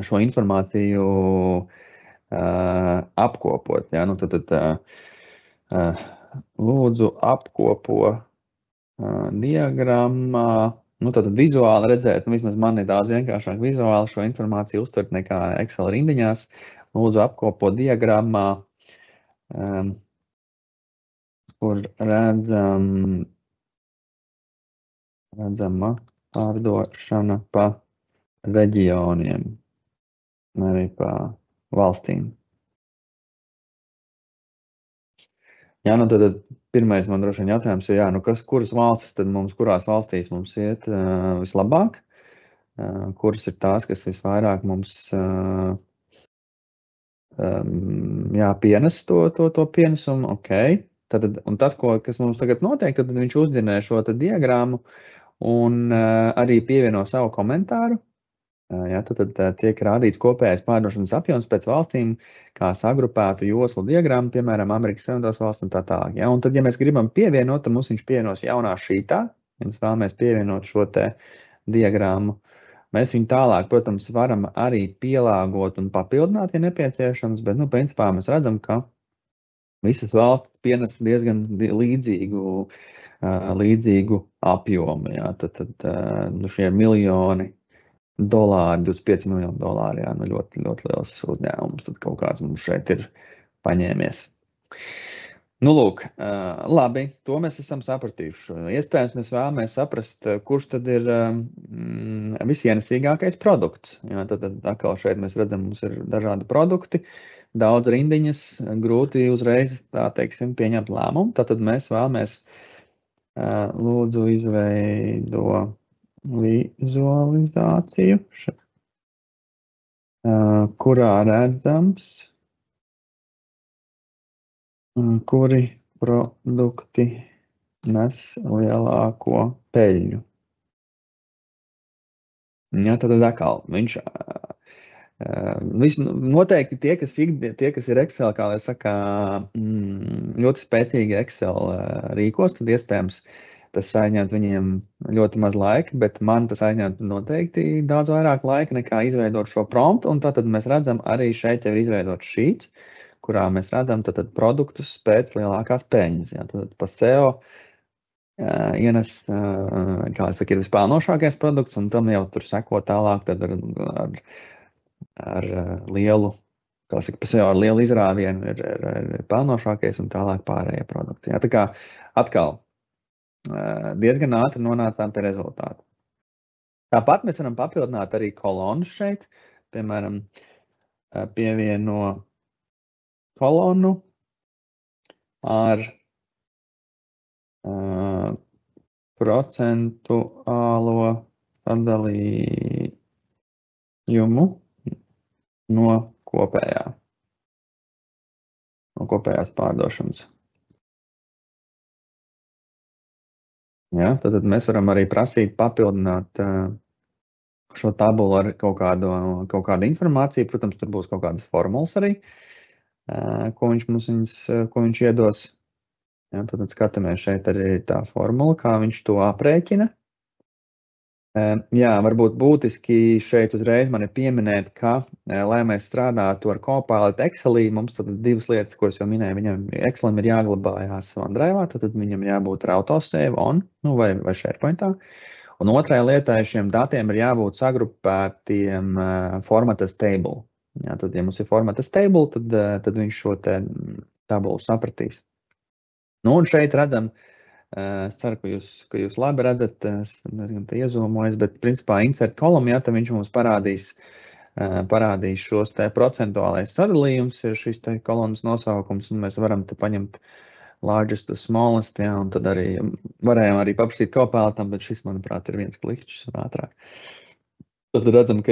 šo informāciju apkopot. Ja? Nu, tad lūdzu apkopo diagrammā, nu, tad vizuāli redzēt, nu, vismaz man ir daudz vienkāršāk vizuāli šo informāciju uztvert nekā Excel rindiņās. Lūdzu apkopo diagrammā, kur redzama pārdošana pa reģioniem, arī pa valstīm. Jā, nu tad pirmais man droši vien jautājums ir, jā, nu kuras valstis tad kurās valstīs mums iet vislabāk, kuras ir tās, kas visvairāk mums pienes to pienesumu, ok. Tad, un tas, kas mums tagad notiek, tad viņš uzģenē šo diagrammu, un arī pievieno savu komentāru. Ja, tad tiek rādīts kopējais pārdošanas apjoms pēc valstīm, kā sagrupētu joslu diagrammu, piemēram, Amerikas Savienotās valsts un tā tālāk. Ja, un tad, ja mēs gribam pievienot, tad mums viņš pievienos jaunā šītā. Ja mēs vēlamies pievienot šo te diagrammu, mēs viņu tālāk, protams, varam arī pielāgot un papildināt, ja nepieciešams, bet, nu, principā mēs redzam, ka visas valstis pienes diezgan līdzīgu apjomu. Ja, tad šie miljoni dolāri, 25 miljoni dolāri, jā, nu ļoti, ļoti liels uzņēmums, tad kaut kāds mums šeit ir paņēmies. Nu, lūk, labi, to mēs esam sapratījuši. Iespējams, mēs vēlamies saprast, kurš tad ir visienesīgākais produkts. Jā, tad atkal šeit mēs redzam, mums ir dažādi produkti, daudz rindiņas, grūti uzreiz, tā teiksim, pieņemt lēmumu. Tātad mēs vēlamies lūdzu izveido vizualizāciju, kurā redzams, kuri produkti nes lielāko peļņu. Ja, tad atkal viņš noteikti tie, kas ir Excel, kā lai saka, ļoti spēcīgi Excel rīkos, tad iespējams tas aizņemt viņiem ļoti maz laika, bet man tas aizņemt noteikti daudz vairāk laika nekā izveidot šo promptu, un tātad mēs redzam arī šeit jau ir izveidots šīts, kurā mēs redzam tad produktus pēc lielākās peļņas. Ja? Tad pa SEO ienes, kā es saku, ir vispelnošākais produkts, un tam jau tur seko tālāk tad ar lielu, kā saka, pa SEO ar lielu izrāvienu ir pelnošākais un tālāk pārējie produkti. Ja? Tā kā atkal diezgan ātri nonācām pie rezultātu. Tāpat mēs varam papildināt arī kolonus šeit, piemēram, pievieno kolonu ar procentuālo sadalījumu no kopējās pārdošanas. Ja, tad mēs varam arī prasīt papildināt šo tabulu ar kaut kādu informāciju. Protams, tur būs kaut kādas formulas arī, ko viņš iedos. Ja, tad skatāmies šeit arī tā formula, kā viņš to aprēķina. Jā, varbūt būtiski šeit uzreiz man ir pieminēt, ka, lai mēs strādātu ar Copilot Excelī, mums tad divas lietas, ko es jau minēju, viņam Excelim ir jāglabājās OneDrive'ā, tad viņam jābūt ar autosave on, vai SharePointā. Un otrai lietai šiem datiem ir jābūt sagrupētiem format as table. Jā, tad, ja mums ir format as table, tad viņš šo te tabulu sapratīs. Nu, un šeit redzam, es ceru, ka jūs labi redzat, es nezinu, te iezūmojas, bet principā insert column, ja, tad viņš mums parādīs šos te procentuālais sadalījums, ir šis te kolonnas nosaukums, un mēs varam te paņemt largest to smallest, ja, un tad arī varējām arī paprasīt Copilotam, bet šis, manuprāt, ir viens klikšķis un ātrāk. Tad redzam, ka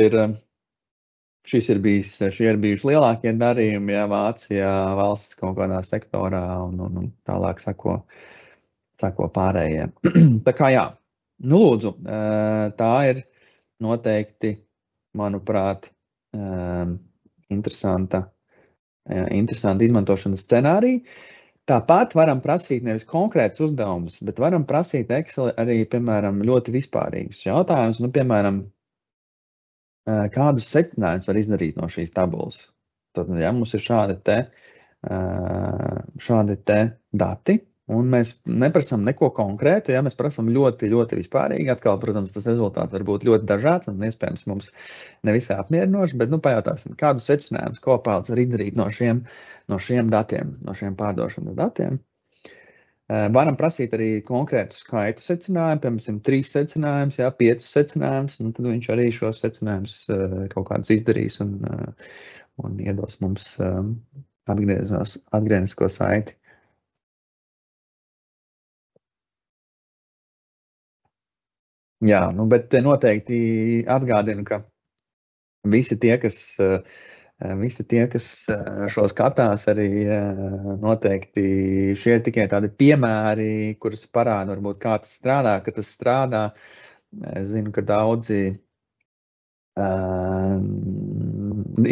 šie ir bijuši lielākie darījumi, ja, Vācijā, valsts kaut kādā sektorā, un tālāk sako pārējie. Tā kā jā, nu lūdzu, tā ir noteikti, manuprāt, interesanta izmantošanas scenārija. Tāpat varam prasīt nevis konkrētus uzdevumus, bet varam prasīt Excel arī, piemēram, ļoti vispārīgus jautājumus. Nu, piemēram, kādus secinājumus var izdarīt no šīs tabulas. Tad, ja mums ir šādi te dati, un mēs neprasām neko konkrētu, ja mēs prasām ļoti, ļoti vispārīgi. Atkal, protams, tas rezultāts var būt ļoti dažāds un iespējams mums nevisai apmierinoši, bet pajautāsim, kādus secinājumus Copilots var izdarīt no šiem datiem, no šiem pārdošanas datiem. Varam prasīt arī konkrētu skaitu secinājumu, piemēram, 3 secinājumus, 5 secinājumus, un tad viņš arī šos secinājumus kaut kādus izdarīs un iedos mums atgrieznisko saiti. Jā, nu, bet noteikti atgādinu, ka visi tie, kas šo skatās, arī noteikti šie ir tikai tādi piemēri, kurus parāda, varbūt kā tas strādā, ka tas strādā. Es zinu, ka daudzi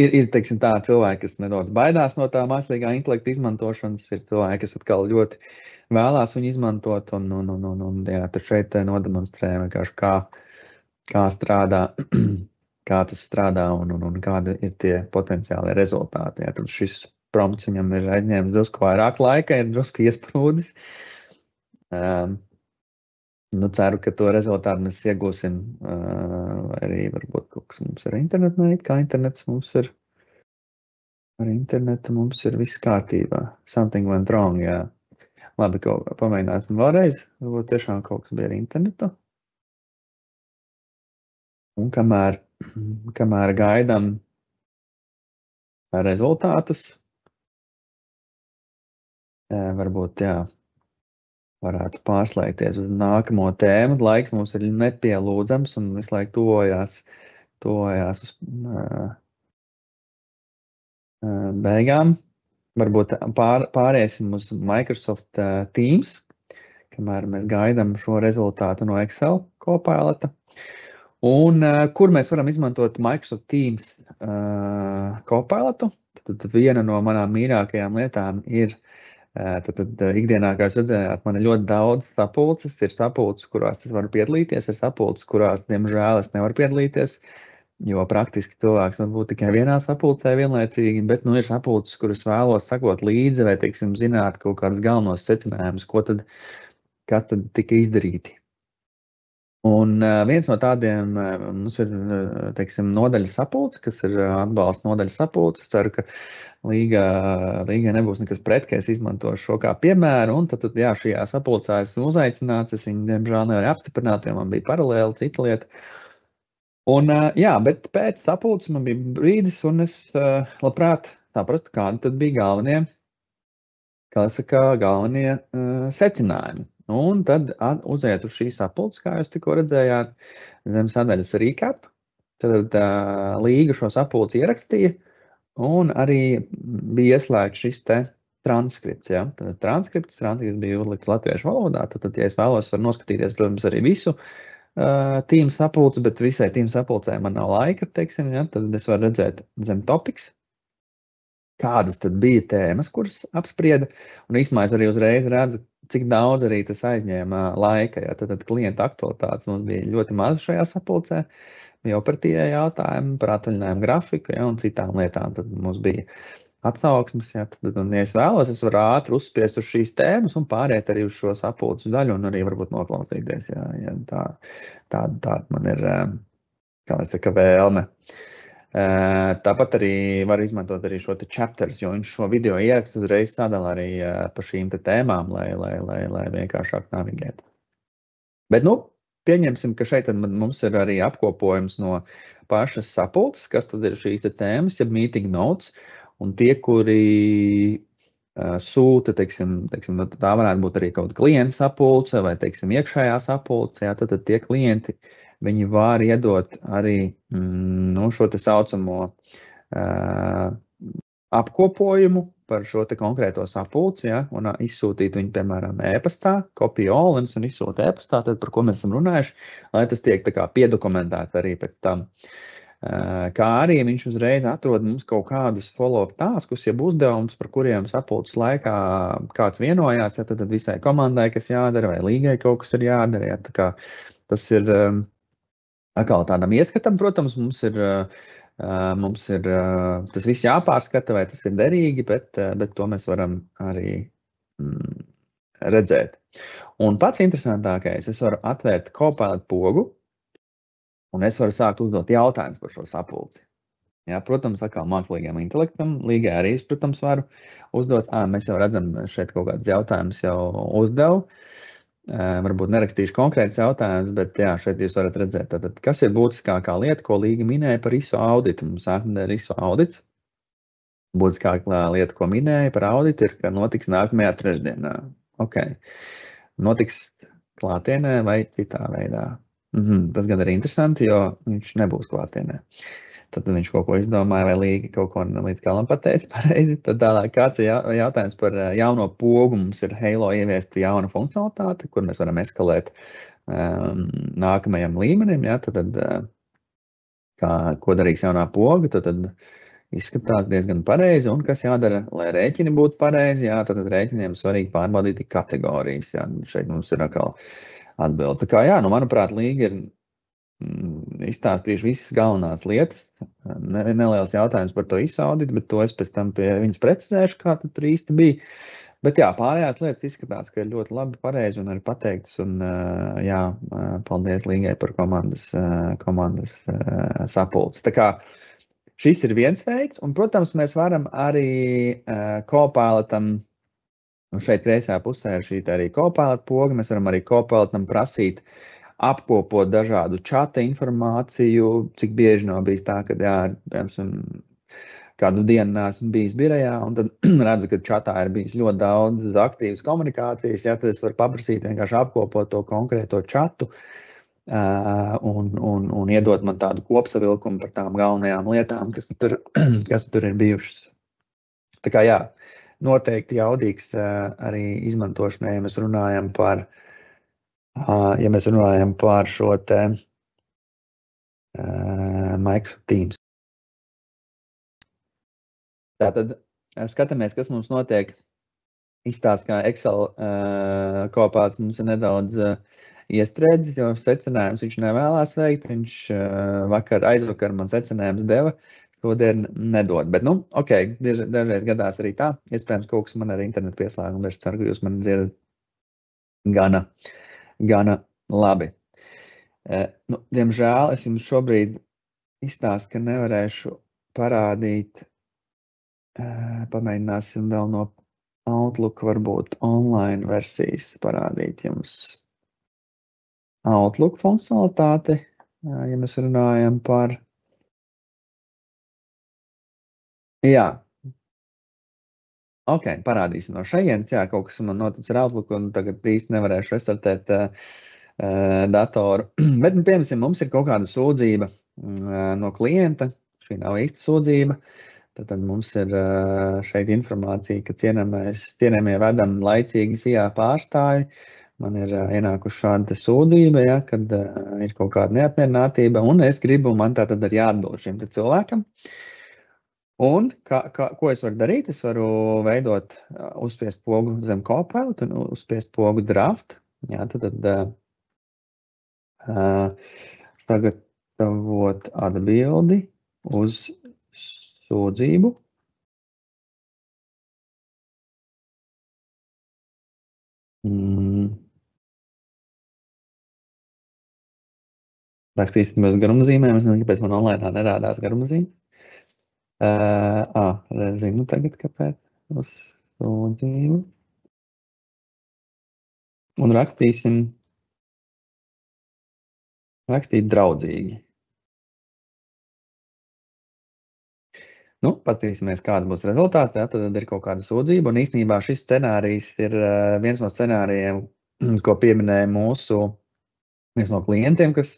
ir teiksim tā, cilvēki, kas nedaudz baidās no tā mākslīgā intelekta izmantošanas, ir cilvēki, kas atkal ļoti vēlās viņu izmantot, un jā, tad šeit nodemonstrējam vienkārši kā strādā, kā tas strādā un kādi ir tie potenciālie rezultāti. Jā, tad šis prompts viņam ir aizņēmis drusku vairāk laika, ir drusku iesprūdis. Nu, ceru, ka to rezultātu mēs iegūsim arī varbūt kaut kas mums ar internetu, kā internets mums ir. Ar internetu mums ir viss kārtībā. Something went wrong, jā. Labi, ko pamēģināsim vēlreiz. Varbūt tiešām kaut kas bija ar internetu. Un kamēr gaidām rezultātus, varbūt, jā, varētu pārslēgties uz nākamo tēmu. Laiks mums ir nepielūdzams un visu laiku tojās uz beigām. Varbūt pāriesim uz Microsoft Teams, kamēr mēs gaidām šo rezultātu no Excel Copilota. Un kur mēs varam izmantot Microsoft Teams Copilotu? Tad viena no manām mīļākajām lietām ir, tad ikdienā, kā jūs redzējāt, man ir ļoti daudz sapulces. Ir sapulces, kurās es varu piedalīties, ir sapulces, kurās, diemžēl, es nevaru piedalīties. Jo praktiski cilvēks var būt tikai vienā sapulcē vienlaicīgi, bet ir sapulces, kuras vēlos sakot līdzi vai, teiksim, zināt kaut kādus galvenos secinājumus, kas tad tika izdarīti. Un viens no tādiem mums ir, teiksim, nodaļas sapulce, kas ir atbalsta nodaļas sapulce. Ceru, ka Līgai nebūs nekas pret, ka es izmantošu šo kā piemēru. Un tad jā, šajā sapulcē esmu uzaicināts. Es viņu, diemžēl, nevaru apstiprināt, jo man bija paralēli cita lieta. Un, jā, bet pēc sapulces man bija brīdis, un es labprāt saprastu, kādi tad bija galvenie secinājumi. Un tad uziet uz šīs sapulces, kā jūs tikko redzējāt, zem sadaļas recap. Tad Līga šo sapulci ierakstīja, un arī bija ieslēgts šis te transkripts. Ja? Tad transkripts bija uzlikts latviešu valodā. Tad, ja es vēlos, var noskatīties, protams, arī visu tīmu sapulci, bet visai tīmu sapulcē man nav laika, teiksim, ja? Tad es varu redzēt zem topics, kādas tad bija tēmas, kuras apsprieda, un īstenībā es arī uzreiz redzu, cik daudz arī tas aizņēma laika. Ja? Tad klienta aktualitātes mums bija ļoti maz šajā sapulcē, bija operatīvie jautājumi par atvaļinājumu grafiku, ja? Un citām lietām. Tad mums bija atsauksmes, ja? Tad, un, ja es vēlos, es varu ātri uzspiest uz šīs tēmas un pāriet arī uz šo sapulces daļu un arī varbūt noklausīties, ja tāda man ir, kā lai saka, vēlme. Tāpat arī var izmantot arī šo te chapters, jo viņš šo video ierakstu uzreiz sadala arī pa šīm te tēmām, lai vienkāršāk navigēt. Bet, pieņemsim, ka šeit mums ir arī apkopojums no pašas sapulces, kas tad ir šīs te tēmas, ja meeting notes, un tie, kuri sūta, teiksim, tā varētu būt arī kaut klienta sapulce vai, teiksim, iekšējā sapulce, ja, tad tie klienti, viņi var iedot arī šo te saucamo apkopojumu par šo te konkrēto sapulci, ja, un izsūtīt viņu, piemēram, e-pastā, copy all, un izsūta e-pastā, tad par ko mēs esam runājuši, lai tas tiek tā kā piedokumentēts arī pēc tam. Kā arī viņš uzreiz atrod mums kaut kādus follow-up taskus, jeb uzdevumus, par kuriem sapulces laikā kāds vienojās, ja, tad visai komandai, kas jādara, vai līgai kaut kas ir jādara, ja, tā kā tas ir atkal tādam ieskatam, protams, mums ir tas viss jāpārskata, vai tas ir derīgi, bet to mēs varam arī redzēt. Un pats interesantākais, es varu atvērt Copilot pogu, un es varu sākt uzdot jautājumus par šo sapulci. Ja, protams, atkal mākslīgiem intelektam, Līgai arī, protams, varu uzdot. Mēs jau redzam, šeit kaut kādus jautājumus jau uzdevu. Varbūt nerakstīšu konkrētus jautājumus, bet jā, šeit jūs varat redzēt, tātad, kas ir būtiskākā lieta, ko Līga minēja par ISO auditu. Mums ir ISO audits. Būtiskākā lieta, ko minēja par auditu, ir, ka notiks nākamajā trešdienā. Notiks klātienē vai citā veidā. Tas gan ir interesanti, jo viņš nebūs klātienē. Tad viņš kaut ko izdomāja, vai Līga kaut ko līdz galam pateica pareizi. Tad tālāk kāds ir jautājums par jauno pogu. Mums ir Halo ieviesta jauna funkcionalitāte, kur mēs varam eskalēt nākamajam līmenim. Ja? Tad ko darīs jaunā poga, tad izskatās diezgan pareizi. Un kas jādara, lai rēķini būtu pareizi, jā, tad rēķiniem svarīgi pārbaudīt kategorijas. Jā. Šeit mums ir atkal atbilde. Tā kā jā, manuprāt, Līga ir izstāstījuši visas galvenās lietas. Neliels jautājums par to ISO auditu, bet to es pēc tam pie viņas precizēšu, kā tad tur īsti bija. Bet jā, pārējās lietas izskatās, ka ir ļoti labi, pareizi un arī pateikts. Un jā, paldies Līgai par komandas sapulci. Tā kā šis ir viens veids, un, protams, mēs varam arī Copilotam, un šeit kreisajā pusē ir šī arī Copilot poga, mēs varam arī Copilotam prasīt apkopot dažādu čata informāciju, cik bieži nav bijis tā, ka, jā, piemēram, kādu dienu neesmu bijis birajā, un tad redzu, ka čatā ir bijis ļoti daudz aktīvas komunikācijas, jā, tad es varu paprasīt vienkārši apkopot to konkrēto čatu un iedot man tādu kopsavilkumu par tām galvenajām lietām, kas tur ir bijušas. Tā kā jā, noteikti jaudīgs arī izmantošanai, ja mēs runājam par šo te Microsoft Teams. Tātad skatāmies, kas mums notiek. Izstāst, kā Excel kopāts mums ir nedaudz iestrēdzis, jo secinājums viņš nevēlās veikt. Viņš aizvakar man secinājums deva, šodien nedod. Bet, ok, dažreiz gadās arī tā. Iespējams, kaut kas man ar internetu pieslēgumu, es ceru, ka jūs mani dzirdat gana labi. Diemžēl es jums šobrīd izstāstu, ka nevarēšu parādīt. Pamēģināsim vēl no Outlook varbūt online versijas parādīt jums Outlook funkcionalitāti, ja mēs runājam par. Jā. Ok, parādīsim no šejienes, jā, kaut kas man notic ar Outlook, un tagad īsti nevarēšu restartēt datoru. Bet, piemēram, mums ir kaut kāda sūdzība no klienta, šī nav īsta sūdzība. Tad mums ir šeit informācija, ka cienējamie vedam laicīgi SIA pārstāvi. Man ir ienākuši šāda sūdzība, ja, kad ir kaut kāda neapmierinātība, un es gribu, man tā tad ir jāatbild šim te cilvēkam. Un ko es varu darīt? Es varu veidot, uzspiest pogu zem Copilot un uzspiest pogu draft. Jā, tad sagatavot atbildi uz sūdzību. Rakstīsim bez garumzīmēm. Es nezinu, kāpēc man online nerādās garumzīme. Zinu tagad, kāpēc. Uz sūdzību. Un rakstīt draudzīgi. Patīsimies, kāds būs rezultāts. Jā, tad ir kaut kāda sūdzība. Un īstenībā šis scenārijs ir viens no scenārijiem, ko pieminēja viens no klientiem, kas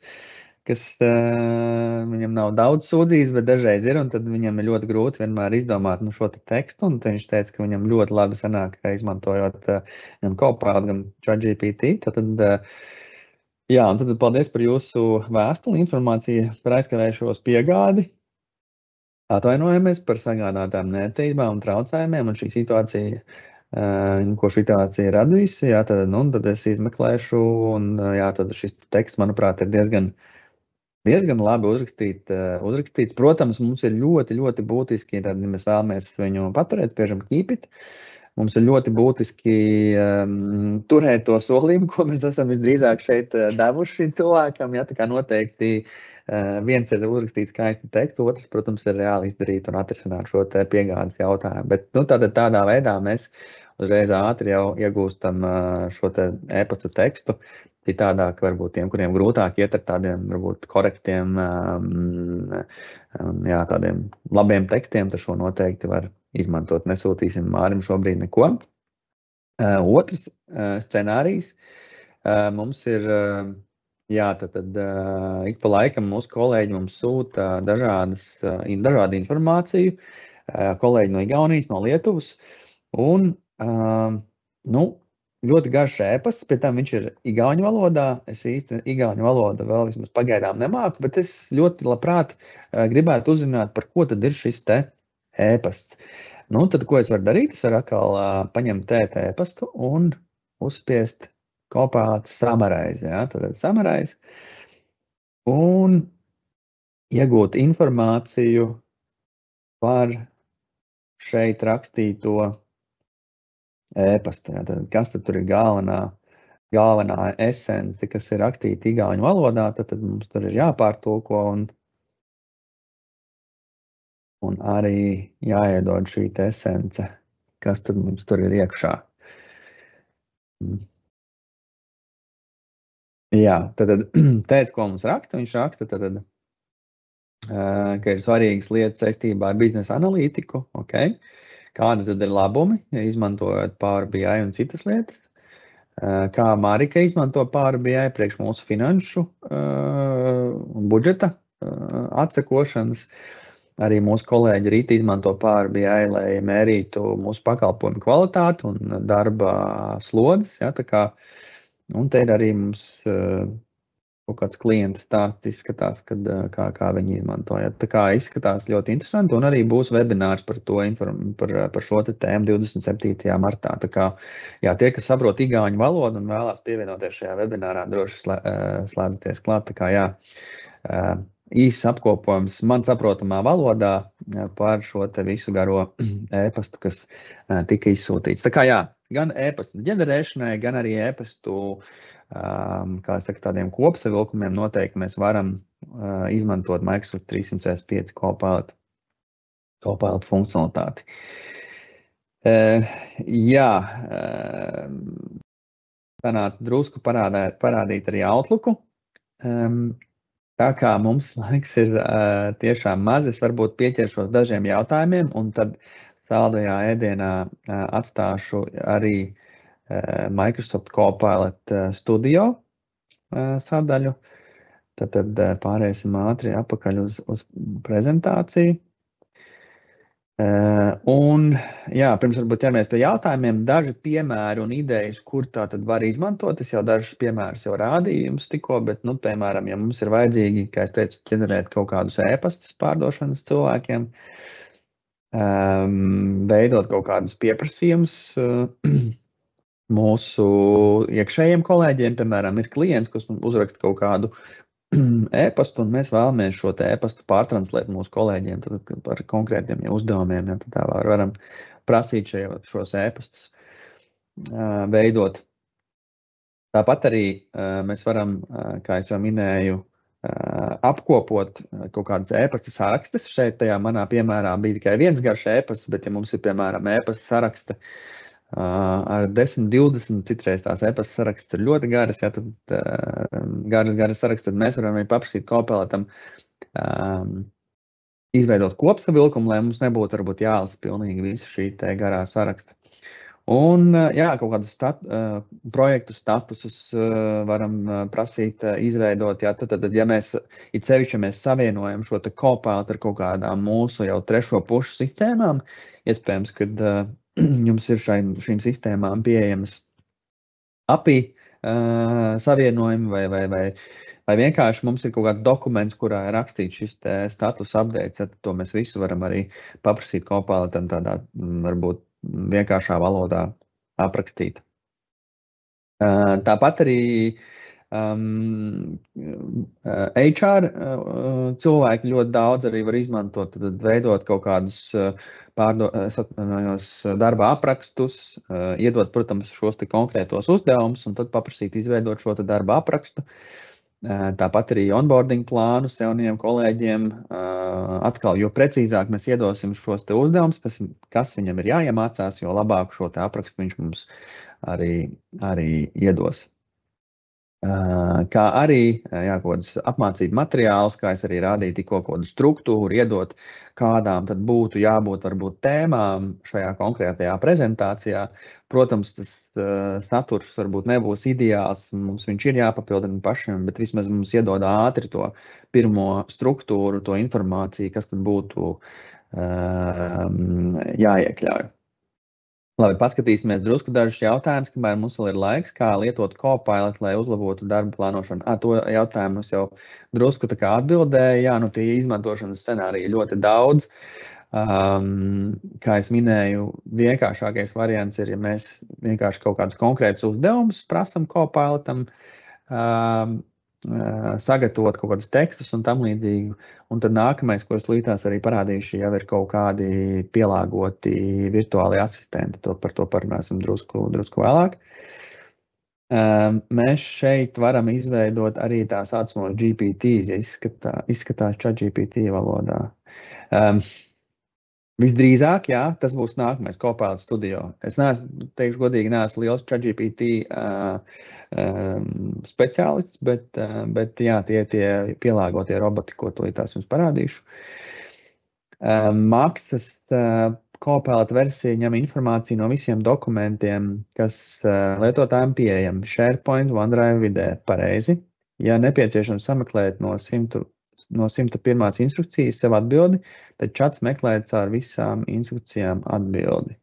viņam nav daudz sūdzības, bet dažreiz ir, un tad viņam ir ļoti grūti vienmēr izdomāt šo te tekstu, un viņš teica, ka viņam ļoti labi sanāk, izmantojot gan Copilot, gan ChatGPT. Jā, un tad paldies par jūsu vēstuli, informāciju par aizkavējušos piegādi. Atvainojamies par sagādātām nērtībām un traucējumiem, un šī situācija, ko situācija radījusi, jā, tad es izmeklēšu, un jā, tad šis teksts, manuprāt, ir diezgan labi uzrakstīts. Protams, mums ir ļoti, ļoti būtiski, tad, ja mēs vēlamies viņu paturēt, spiežam keep it. Mums ir ļoti būtiski turēt to solījumu, ko mēs esam visdrīzāk šeit devuši cilvēkam. Jā, tā kā noteikti viens ir uzrakstīt skaistu tekstu, otrs, protams, ir reāli izdarīt un atrisināt šo te piegādes jautājumu. Bet tādā veidā mēs uzreiz ātri jau iegūstam šo te e-pasta tekstu. Citādāk varbūt tiem, kuriem grūtāk iet ar tādiem varbūt korektiem, jā, tādiem labiem tekstiem, tad šo noteikti var izmantot. Nesūtīsim Mārim šobrīd neko. Otrs scenārijs mums ir, jā, tad ik pa laikam mūsu kolēģi mums sūta dažādu informāciju, kolēģi no Igaunijas, no Lietuvas, un, ļoti garš ēpasts, pie tam viņš ir igauņu valodā. Es īsti igauņu valodu vēl vismaz pagaidām nemāku, bet es ļoti labprāt gribētu uzzināt, par ko tad ir šis te ēpasts. Tad, ko es varu darīt? Es varu atkal paņemt ēpastu un uzspiest Copilot summarize. Jā, tad summarize un iegūt informāciju par šeit rakstīto ēpastu. Kas tad tur ir galvenā esence, kas ir rakstīta igauņu valodā, tad mums tur ir jāpārtulko un arī jāiedod šī esence, kas tad mums tur ir iekšā. Jā, tad teic, ko mums raksta. Viņš raksta, ka ir svarīgas lietas saistībā ar biznesa analītiku. Okay. Kāda tad ir labumi, izmantojot Power BI un citas lietas? Kā Marika izmanto Power BI priekš mūsu finanšu un budžeta atsekošanas. Arī mūsu kolēģi rīt izmanto Power BI, lai mērītu mūsu pakalpojumu kvalitāti un darba slodzes. Ja, un te ir arī mums kaut kāds klienta stāsts izskatās, kā viņi izmantoja. Tā kā izskatās ļoti interesanti, un arī būs webinārs par to par šo tēmu 27. martā. Tā kā, jā, tie, kas saprot igauņu valodu un vēlās pievienoties šajā webinārā, droši slēdzieties klāt. Tā kā, jā, īsts apkopojums man saprotamā valodā par šo te visu garo e-pastu, kas tika izsūtīts. Tā kā, jā, gan e-pastu ģenerēšanai, gan arī e-pastu kā es saku, tādiem kopsavilkumiem noteikti mēs varam izmantot Microsoft 365 Copilot funkcionalitāti. Jā, sanāca drusku parādīt arī Outlooku. Tā kā mums laiks ir tiešām maz, es varbūt pieķeršos dažiem jautājumiem, un tad saldajā ēdienā atstāšu arī Microsoft Copilot Studio sadaļu. Tad pārēsim ātri apakaļ uz prezentāciju. Un, jā, pirms varbūt ķeramies pie jautājumiem, daži piemēri un idejas, kur tā tad var izmantot. Es jau dažus piemērus jau rādīju jums tikko, bet, piemēram, ja mums ir vajadzīgi, kā es teicu, ģenerēt kaut kādus e-pastus pārdošanas cilvēkiem, veidot kaut kādus pieprasījumus, mūsu iekšējiem kolēģiem, piemēram, ir klients, kas uzraksta kaut kādu e-pastu, un mēs vēlamies šo e-pastu pārtranslēt mūsu kolēģiem par konkrētiem uzdevumiem. Ja, tad tā varam prasīt šos e-pastus veidot. Tāpat arī mēs varam, kā es jau minēju, apkopot kaut kādas e-pasta sarakstes. Šeit tajā manā piemērā bija tikai viens garš e-pasts, bet ja mums ir, piemēram, e-pasta saraksta ar 10, 20, citreiz tās e-pasta sarakstas ir ļoti garas, ja tad garas sarakstas, tad mēs varam arī paprasīt Copilotam izveidot kopsavilkumu, lai mums nebūtu varbūt jālasa pilnīgi visa šī te garā saraksta. Un, jā, kaut kādus projektu statusus varam prasīt izveidot, jā, tad ja mēs, it sevišķi, ja mēs savienojam šo te Copilot ar kaut kādām mūsu jau trešo pušu sistēmām, iespējams, kad jums ir šīm sistēmām pieejamas API savienojumi vai vienkārši mums ir kaut kāds dokuments, kurā ir rakstīts šis status updates, tad to mēs visu varam arī paprasīt Copilotam tādā varbūt vienkāršā valodā aprakstīt. Tāpat arī HR cilvēki ļoti daudz arī var izmantot, tad veidot kaut kādus darba aprakstus, iedot, protams, šos te konkrētos uzdevumus un tad paprasīt izveidot šo te darba aprakstu. Tāpat arī onboarding plānu jauniem kolēģiem. Atkal, jo precīzāk mēs iedosim šos te uzdevumus, kas viņam ir jāiemācās, jo labāk šo te aprakstu viņš mums arī iedos. Kā arī kaut kādas apmācību materiālus, kā es arī rādīju tikko kaut kādu struktūru, iedot, kādām tad būtu jābūt varbūt tēmām šajā konkrētajā prezentācijā. Protams, tas saturs varbūt nebūs ideāls, mums viņš ir jāpapildina pašiem, bet vismaz mums iedod ātri to pirmo struktūru, to informāciju, kas tad būtu jāiekļauj. Labi, paskatīsimies drusku dažus jautājumus, kamēr mums vēl ir laiks, kā lietot Copilot, lai uzlabotu darba plānošanu. To jautājumu es jau drusku tā kā atbildēju, jā, tie izmantošanas scenāriji ļoti daudz. Kā es minēju, vienkāršākais variants ir, ja mēs vienkārši kaut kādus konkrētus uzdevumus prasam Copilotam, sagatavot kaut kādus tekstus un tam līdzīgi. Un tad nākamais, ko es līdās arī parādīšu, jau ir kaut kādi pielāgoti virtuāli asistenti. Par to parunāsim drusku vēlāk. Mēs šeit varam izveidot arī tā saucamo GPTs, ja izskatās ChatGPT valodā. Visdrīzāk, jā, tas būs nākamais Copilot Studio. Es teikšu godīgi, neesmu liels ChatGPT speciālists, bet jā, tie pielāgotie roboti, ko tūlītās jums parādīšu. Maksas Copilot versija ņem informāciju no visiem dokumentiem, kas lietotājiem pieejami. SharePoint, OneDrive vidē pareizi. Ja nepieciešams sameklēt no 101. instrukcijas sev atbildi, tad čats meklē caur visām instrukcijām atbildi.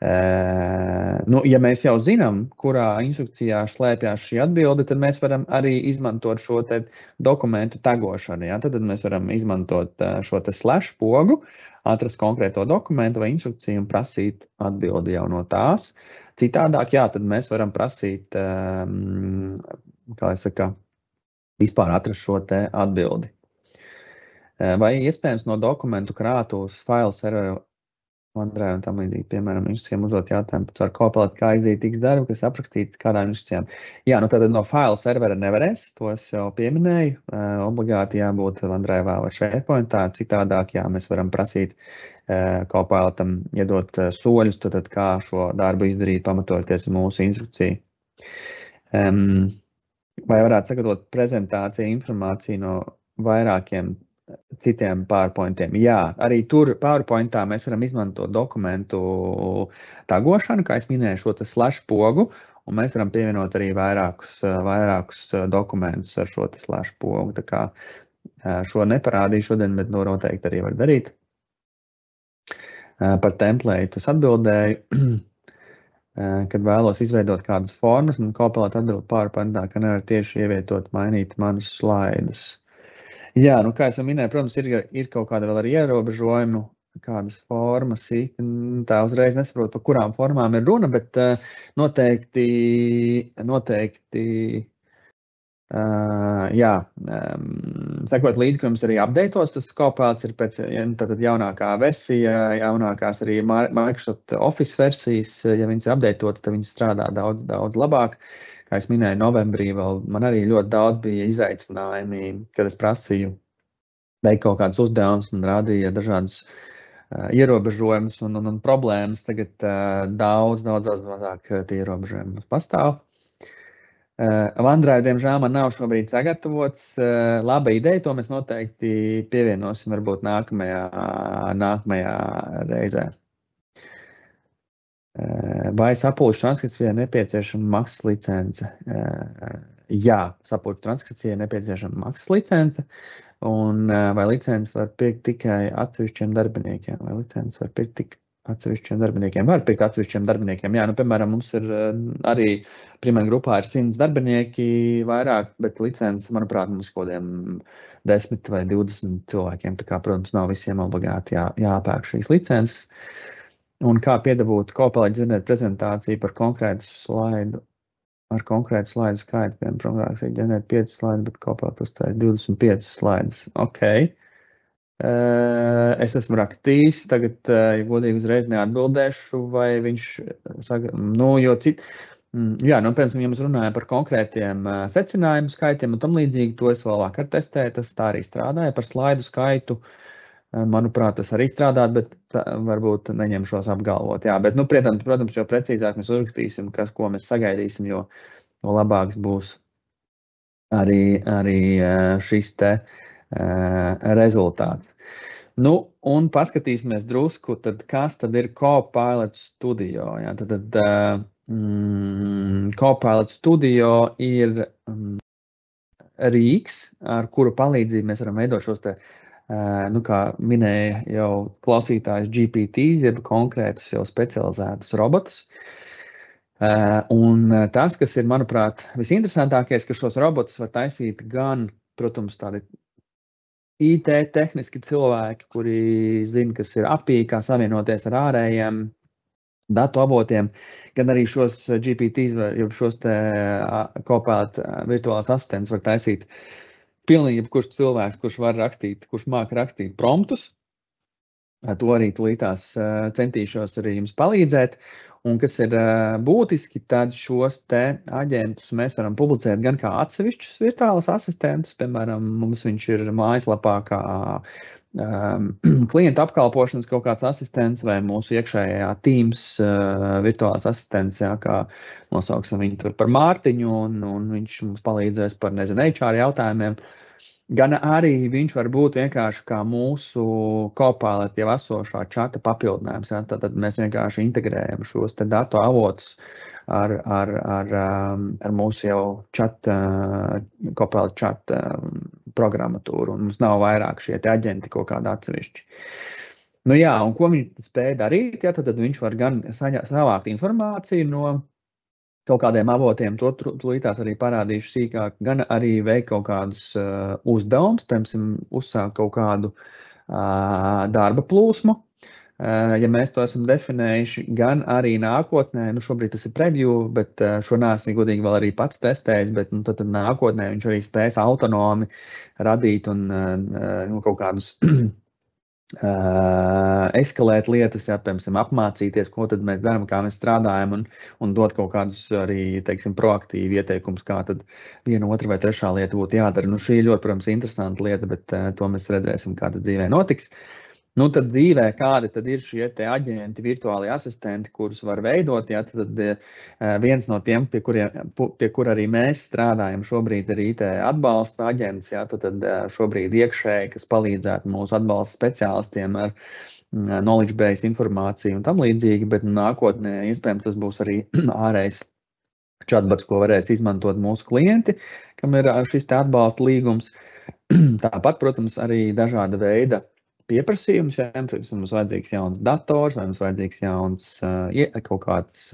Ja mēs jau zinām, kurā instrukcijā slēpjas šī atbilde, tad mēs varam arī izmantot šo te dokumentu tagošanu. Ja? Tad mēs varam izmantot šo te slash pogu, atrast konkrēto dokumentu vai instrukciju un prasīt atbildi jau no tās. Citādāk, jā, tad mēs varam prasīt, kā es saku, vispār atrast šo te atbildi. Vai iespējams no dokumentu krātuves failu serveru OneDrive un tam līdzīgi, piemēram, instrukcijām uzdot jautājumu par Copilot, kā izdarīt X darbu, kas aprakstīts kādām instrukcijām. Jā, nu tātad no failu servera nevarēs, to es jau pieminēju, obligāti jābūt OneDrive vai SharePointā, citādāk, jā, mēs varam prasīt Copilotam iedot soļus, tad kā šo darbu izdarīt, pamatoties uz mūsu instrukciju. Vai varētu sagatavot prezentāciju informāciju no vairākiem citiem PowerPointiem. Jā, arī tur PowerPointā mēs varam izmantot dokumentu tagošanu, kā es minēju, šo te slash pogu, un mēs varam pievienot arī vairākus dokumentus ar šo te slash pogu. Tā kā šo neparādīju šodien, bet noteikti arī var darīt. Par templētus atbildēju, kad vēlos izveidot kādas formas, man Copilot atbild PowerPointā, ka nevar tieši ievietot, mainīt manus slaidus. Jā, nu kā es jau minēju, protams, ir kaut kāda vēl arī ierobežojumi, kādas formas, tā uzreiz nesaprotu, par kurām formām ir runa, bet noteikti, jā, sekot līdzi, ka mums arī updateos, tas Copilots ir pēc tātad jaunākā versija, jaunākās arī Microsoft Office versijas, ja viņas ir updatētas, tad viņas strādā daudz labāk. Kā es minēju, novembrī vēl man arī ļoti daudz bija izaicinājumi, kad es prasīju veikt kaut kādus uzdevumus un rādīja dažādus ierobežojumus un problēmas. Tagad daudz mazāk tie ierobežojumi pastāv. OneDrive, diemžēl, man nav šobrīd sagatavots. Laba ideja, to mēs noteikti pievienosim varbūt nākamajā reizē. Vai sapulču transkripcijai nepieciešama maksas licence? Jā, sapulču transkripcijai nepieciešama maksas licence, un vai licence var pirkt tikai atsevišķiem darbiniekiem? Vai licence var pirkt tikai atsevišķiem darbiniekiem? Var pirkt atsevišķiem darbiniekiem, jā, nu, piemēram, mums ir arī Primera grupā ir 100 darbinieki vairāk, bet licence, manuprāt, mums kodiem 10 vai 20 cilvēkiem, tā kā, protams, nav visiem obligāti jāpērk šīs licences. Un kā piedabūt Copilot ģenerēt prezentāciju par konkrētu slaidu, ar konkrētu slaidu skaitu, piemēram, programmās ir ģenerēt 5 slaidus, bet Copilot uzstāja 25 slaidus. Ok. Es esmu rakstījis, tagad, ja godīgi uzreiz neatbildēšu, vai viņš saka, jo jā, piemēram, ja mēs runājam par konkrētiem secinājumu skaitiem un tam līdzīgi, to es vēl vakar testēju, tas tā arī strādāja par slaidu skaitu. Manuprāt, tas arī strādāt, bet varbūt neņemšos apgalvot. Jā, bet, protams, jo precīzāk mēs uzrakstīsim, ko mēs sagaidīsim, jo labāks būs arī šis te rezultāts. Nu, un paskatīsimies drusku, tad kas tad ir Copilot Studio? Jā, tad Copilot Studio ir rīks, ar kuru palīdzību mēs varam veidot šos te kā minēja jau klausītājs GPT, jeb konkrētus jau specializētus robotus. Un tas, kas ir, manuprāt, visinteresantākais, ka šos robotus var taisīt gan, protams, tādi IT tehniski cilvēki, kuri zina, kas ir API, kā savienoties ar ārējiem datu avotiem, gan arī šos GPTs, jeb šos te Copilot virtuālās asistents var taisīt pilnīgi jebkurš cilvēks, kurš var rakstīt, kurš māka rakstīt promptus. To arī tūlītās centīšos arī jums palīdzēt. Un kas ir būtiski, tad šos te aģentus mēs varam publicēt gan kā atsevišķus virtuālus asistentus, piemēram, mums viņš ir mājaslapā kā klienta apkalpošanas kaut kāds asistents vai mūsu iekšējā Teams virtuālās asistents, jā, kā nosauksim viņu tur par Mārtiņu, un viņš mums palīdzēs par, HR jautājumiem. Gan arī viņš var būt vienkārši kā mūsu Copilot jau esošā čata papildinājums. Ja? Tad mēs vienkārši integrējam šos te datu avotus ar mūsu jau Copilot čata programmatūru. Un mums nav vairāk šie te aģenti kaut kādi atsevišķi. Nu jā, un ko viņš spēja darīt, jā, tad viņš var gan savākt informāciju no kaut kādiem avotiem, to tūlītās arī parādīšu sīkāk, gan arī veikt kaut kādus uzdevumus, piemēram, uzsākt kaut kādu darba plūsmu, ja mēs to esam definējuši, gan arī nākotnē, nu šobrīd tas ir preview, bet šo neesmu godīgi vēl arī pats testējis, bet nu, tad nākotnē viņš arī spēs autonomi radīt un kaut kādus eskalēt lietas, ja, piemēram, apmācīties, ko tad mēs darām, kā mēs strādājam un dot kaut kādus arī, teiksim, proaktīvi ieteikumus, kā tad viena, otra vai trešā lieta būtu jādara. Nu, šī ir ļoti, protams, interesanta lieta, bet to mēs redzēsim, kā tad dzīvē notiks. Nu, tad dzīvē kādi tad ir šie te aģenti, virtuāli asistenti, kurus var veidot, ja, tad viens no tiem, pie kur arī mēs strādājam šobrīd ir IT atbalsta aģents, ja, tad šobrīd iekšēji, kas palīdzētu mūsu atbalsta speciālistiem ar knowledge base informāciju un tam līdzīgi, bet nākotnē iespējams tas būs arī ārējs chatbots, ko varēs izmantot mūsu klienti, kam ir šis te atbalsta līgums. Tāpat, protams, arī dažāda veida pieprasījums, ja mums vajadzīgs jauns dators, vai mums vajadzīgs jauns kaut kāds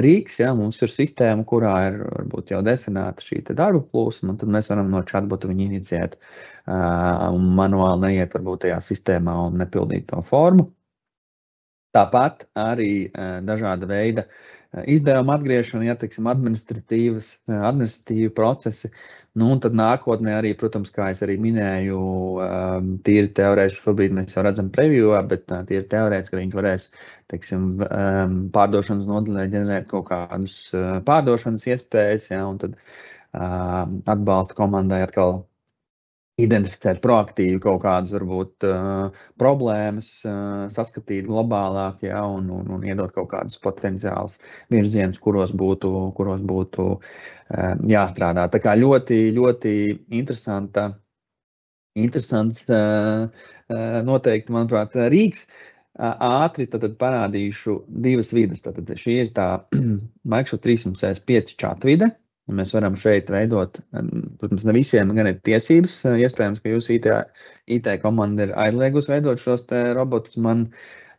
rīks, ja mums ir sistēma, kurā ir varbūt jau definēta šī te darba plūsma, un tad mēs varam no chatbotu viņu iniciēt un manuāli neiet varbūt tajā sistēmā un nepildīt to formu. Tāpat arī dažāda veida izdevuma atgriešana, ja, teiksim, administratīvi procesi. Nu, un tad nākotnē arī, protams, kā es arī minēju, tīri teorētiski šobrīd mēs jau redzam previewā, bet tīri teorētiski, ka viņi varēs, teiksim, pārdošanas nodaļā ģenerēt kaut kādus pārdošanas iespējas, ja, un tad atbalsta komandai atkal identificēt proaktīvi kaut kādas, varbūt, problēmas, saskatīt globālāk, ja, un iedot kaut kādus potenciālus virzienus, kuros būtu jāstrādā. Tā kā ļoti, ļoti interesants noteikti, manuprāt, rīks. Ātri tad parādīšu divas vides. Tad šī ir tā Microsoft 365 chat vide. Mēs varam šeit veidot, protams, ne visiem gan ir tiesības, iespējams, ka jūs IT komanda ir aizliegus veidot šos te robotus. Man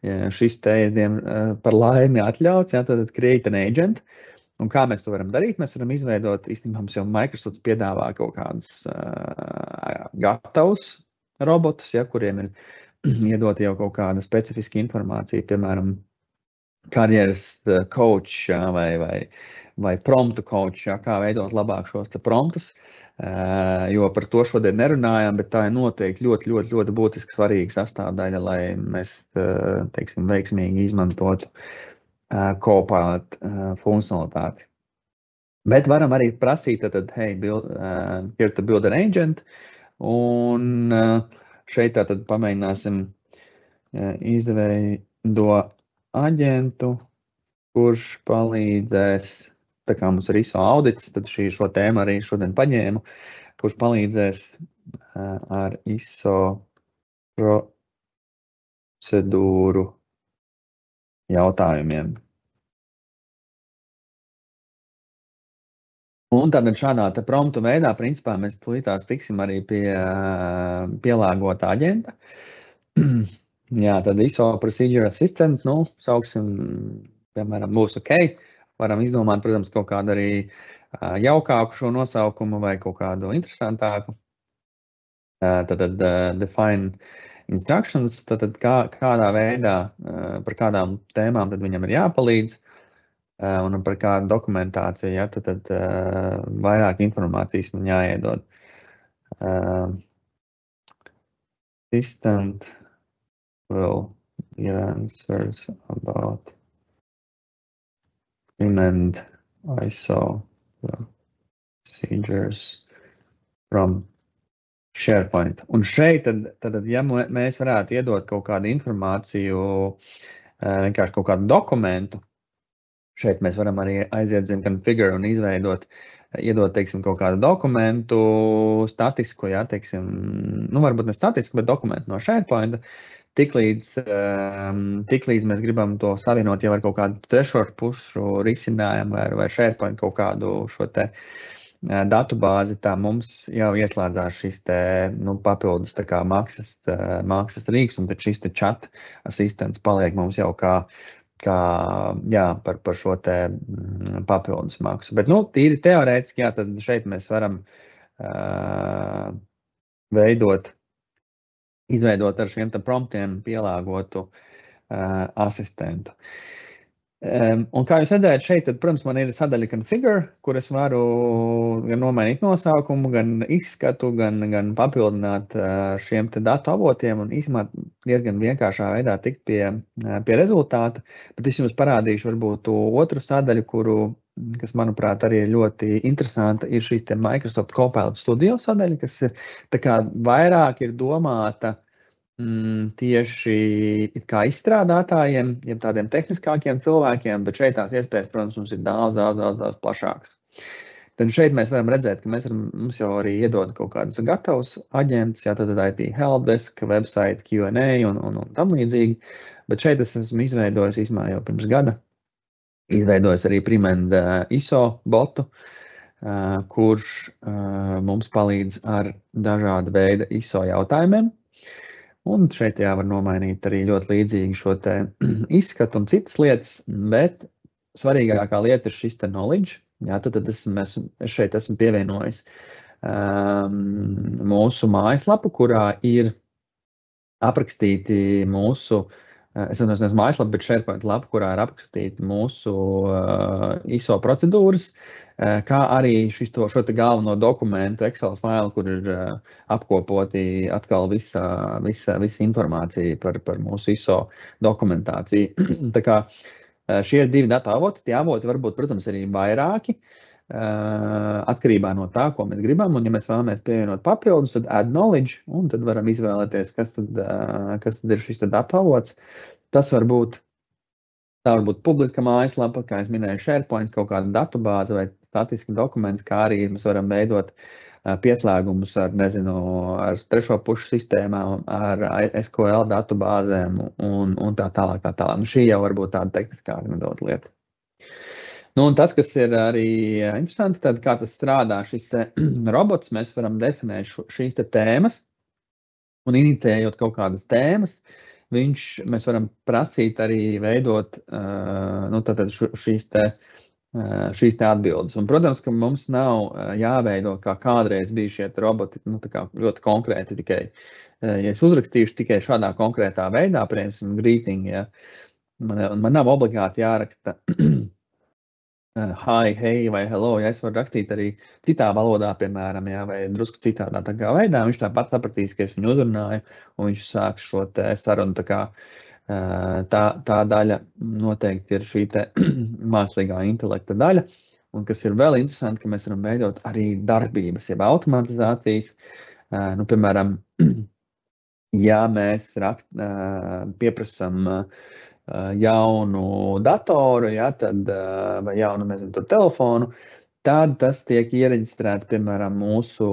šis te ir par laimi atļauts, ja, tad create an agent. Un kā mēs to varam darīt? Mēs varam izveidot, īstenībā mums jau Microsoft piedāvā kaut kādus gatavus robotus, ja, kuriem ir iedot jau kaut kāda specifiska informācija, piemēram, karjeras coach, ja, vai promptu coach, ja, kā veidot labāk šos te promptus, jo par to šodien nerunājām, bet tā ir noteikti ļoti būtiski svarīga sastāvdaļa, lai mēs, teiksim, veiksmīgi izmantotu Copilot funkcionalitāti. Bet varam arī prasīt, tad, hey, here to build an agent, un šeit tātad pamēģināsim izveido aģentu, kurš palīdzēs, tā kā mums ir ISO audits, tad šo tēmu arī šodien paņēmu, kurš palīdzēs ar ISO procedūru jautājumiem. Un tātad šādā te promptu veidā, principā, mēs tūlītās tiksim arī pie pielāgota aģenta. Jā, tad ISO Procedure Assistant, nu, sauksim, piemēram, būs ok. Varam izdomāt, protams, kaut kādu arī jaukāku šo nosaukumu vai kaut kādu interesantāku. Tad define instructions, tad kādā veidā, par kādām tēmām tad viņam ir jāpalīdz. Un par kādu dokumentāciju, ja, tad vairāk informācijas man jāiedod. Assistant will give answers about and ISO procedures from SharePoint. Un šeit, tad ja mēs varētu iedot kaut kādu informāciju, vienkārši kaut kādu dokumentu, šeit mēs varam arī aiziet zem configure un izveidot, iedot, teiksim, kaut kādu dokumentu statisku, ja, teiksim, nu, varbūt ne statisku, bet dokumentu no SharePoint. Tiklīdz mēs gribam to savienot jau ar kaut kādu trešo pušu risinājumu vai SharePoint kaut kādu šo te datubāzi, tā mums jau ieslēdzās šis te, papildus tā kā maksas rīks, un tad šis te chat asistents paliek mums jau kā par šo te papildus maksu. Bet, tīri teorētiski, tad šeit mēs varam izveidot ar šiem te promptiem pielāgotu asistentu. Un kā jūs redzējat šeit, tad, protams, man ir sadaļa configure, kur es varu gan nomainīt nosaukumu, gan izskatu, gan papildināt šiem te datu avotiem un īstenībā diezgan vienkāršā veidā tikt pie rezultāta. Bet es jums parādīšu varbūt otru sadaļu, kas, manuprāt, arī ir ļoti interesanta, ir šī te Microsoft Copilot Studio sadaļa, kas ir tā kā vairāk ir domāta tieši kā izstrādātājiem, ja tādiem tehniskākiem cilvēkiem, bet šeit tās iespējas, protams, mums ir daudz plašākas. Tad šeit mēs varam redzēt, ka mums jau arī iedod kaut kādus gatavus aģentus, tad IT helpdesk, website, Q&A un tam līdzīgi, bet šeit es esmu izveidojis īsumā jau pirms gada, izveidojis arī Primend ISO botu, kurš mums palīdz ar dažāda veida ISO jautājumiem. Un šeit var nomainīt arī ļoti līdzīgi šo te izskatu un citas lietas, bet svarīgākā lieta ir šis te knowledge. Tad es šeit esmu pievienojis mūsu mājaslapu, kurā ir aprakstīti mūsu, es neesmu mājaslapa, bet SharePoint lapa, kurā ir aprakstīti mūsu ISO procedūras, kā arī šo te galveno dokumentu Excel failu, kur ir apkopoti atkal visa informācija par mūsu ISO dokumentāciju. Tā kā šie ir 2 datu avoti, tie avoti varbūt, protams, arī vairāki, atkarībā no tā, ko mēs gribam, un ja mēs vēlamies pievienot papildus, tad add knowledge, un tad varam izvēlēties, kas tad ir šis datu avots. Tā var būt publiska mājaslapa, kā es minēju, SharePoint, kaut kāda datubāze vai statiski dokumenti, kā arī mēs varam veidot pieslēgumus ar trešo pušu sistēmām, ar SQL datubāzēm un tā tālāk. Šī jau varbūt tāda tehniskāka nedaudz lieta. Un tas, kas ir arī interesanti, tad kā tas strādā šis te robots, mēs varam definēt šīs te tēmas un imitējot kaut kādas tēmas, mēs varam prasīt arī veidot tātad šīs te atbildes. Un, protams, ka mums nav jāveido, kā kādreiz bija šie roboti, tā kā ļoti konkrēti tikai. Ja es uzrakstīšu tikai šādā konkrētā veidā, piemēram, greeting, man nav obligāti jāraksta hi, hey vai hello, ja es varu rakstīt arī citā valodā, piemēram, vai drusku citādā tā kā veidā, viņš tāpat sapratīs, ka es viņu uzrunāju, un viņš sāks šo te sarunu, tā kā tā daļa noteikti ir šī te mākslīgā intelekta daļa, un kas ir vēl interesanti, ka mēs varam veidot arī darbības, jeb automatizācijas, piemēram, ja mēs pieprasam jaunu datoru, tad, vai jaunu, telefonu, tad tas tiek iereģistrēts, piemēram, mūsu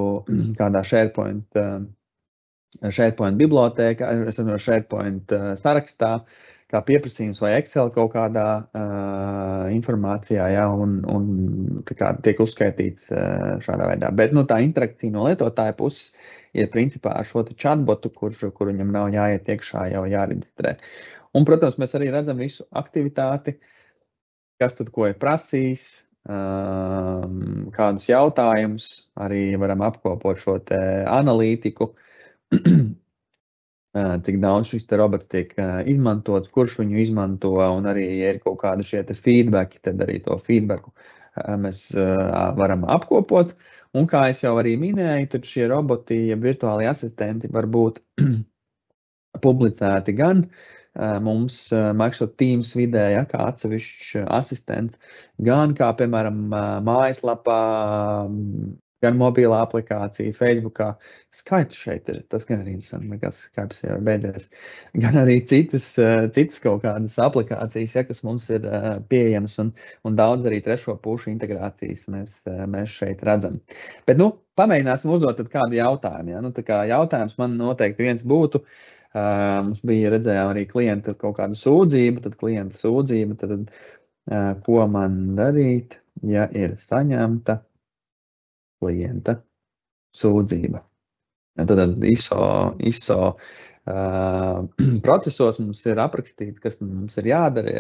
kādā SharePoint bibliotēkā, SharePoint sarakstā, kā pieprasījums vai Excel kaut kādā informācijā, un tā kā tiek uzskaitīts šādā veidā. Bet tā interakcija no lietotāja puses ir principā ar šo chatbotu, kur viņam nav jāiet iekšā, jau jāreģistrē. Un, protams, mēs arī redzam visu aktivitāti, kas tad ko ir prasījis, kādus jautājumus, arī varam apkopot šo te analītiku, cik daudz šis te robots tiek izmantot, kurš viņu izmanto, un arī, ja ir kaut kādi šie te feedbacki, tad arī to feedbacku mēs varam apkopot. Un kā es jau arī minēju, tad šie roboti, ja virtuāli asistenti, var būt publicēti gan mums Microsoft Teams vidē, kā atsevišķs asistents, gan kā, piemēram, mājaslapā, gan mobilā aplikācija, Facebookā, Skype šeit ir, tas gan arī interesanti, kas Skype jau ir beidzies, gan arī citas kaut kādas aplikācijas, kas mums ir pieejamas, un daudz arī trešo pušu integrācijas mēs šeit redzam. Bet, pamēģināsim uzdot tad kādu jautājumu. Tā kā jautājums man noteikti viens būtu, mums bija redzējām arī klienta kaut kādu sūdzību, tad klienta sūdzība, tad ko man darīt, ja ir saņemta klienta sūdzība. Tad ISO procesos mums ir aprakstīti, kas mums ir jādara,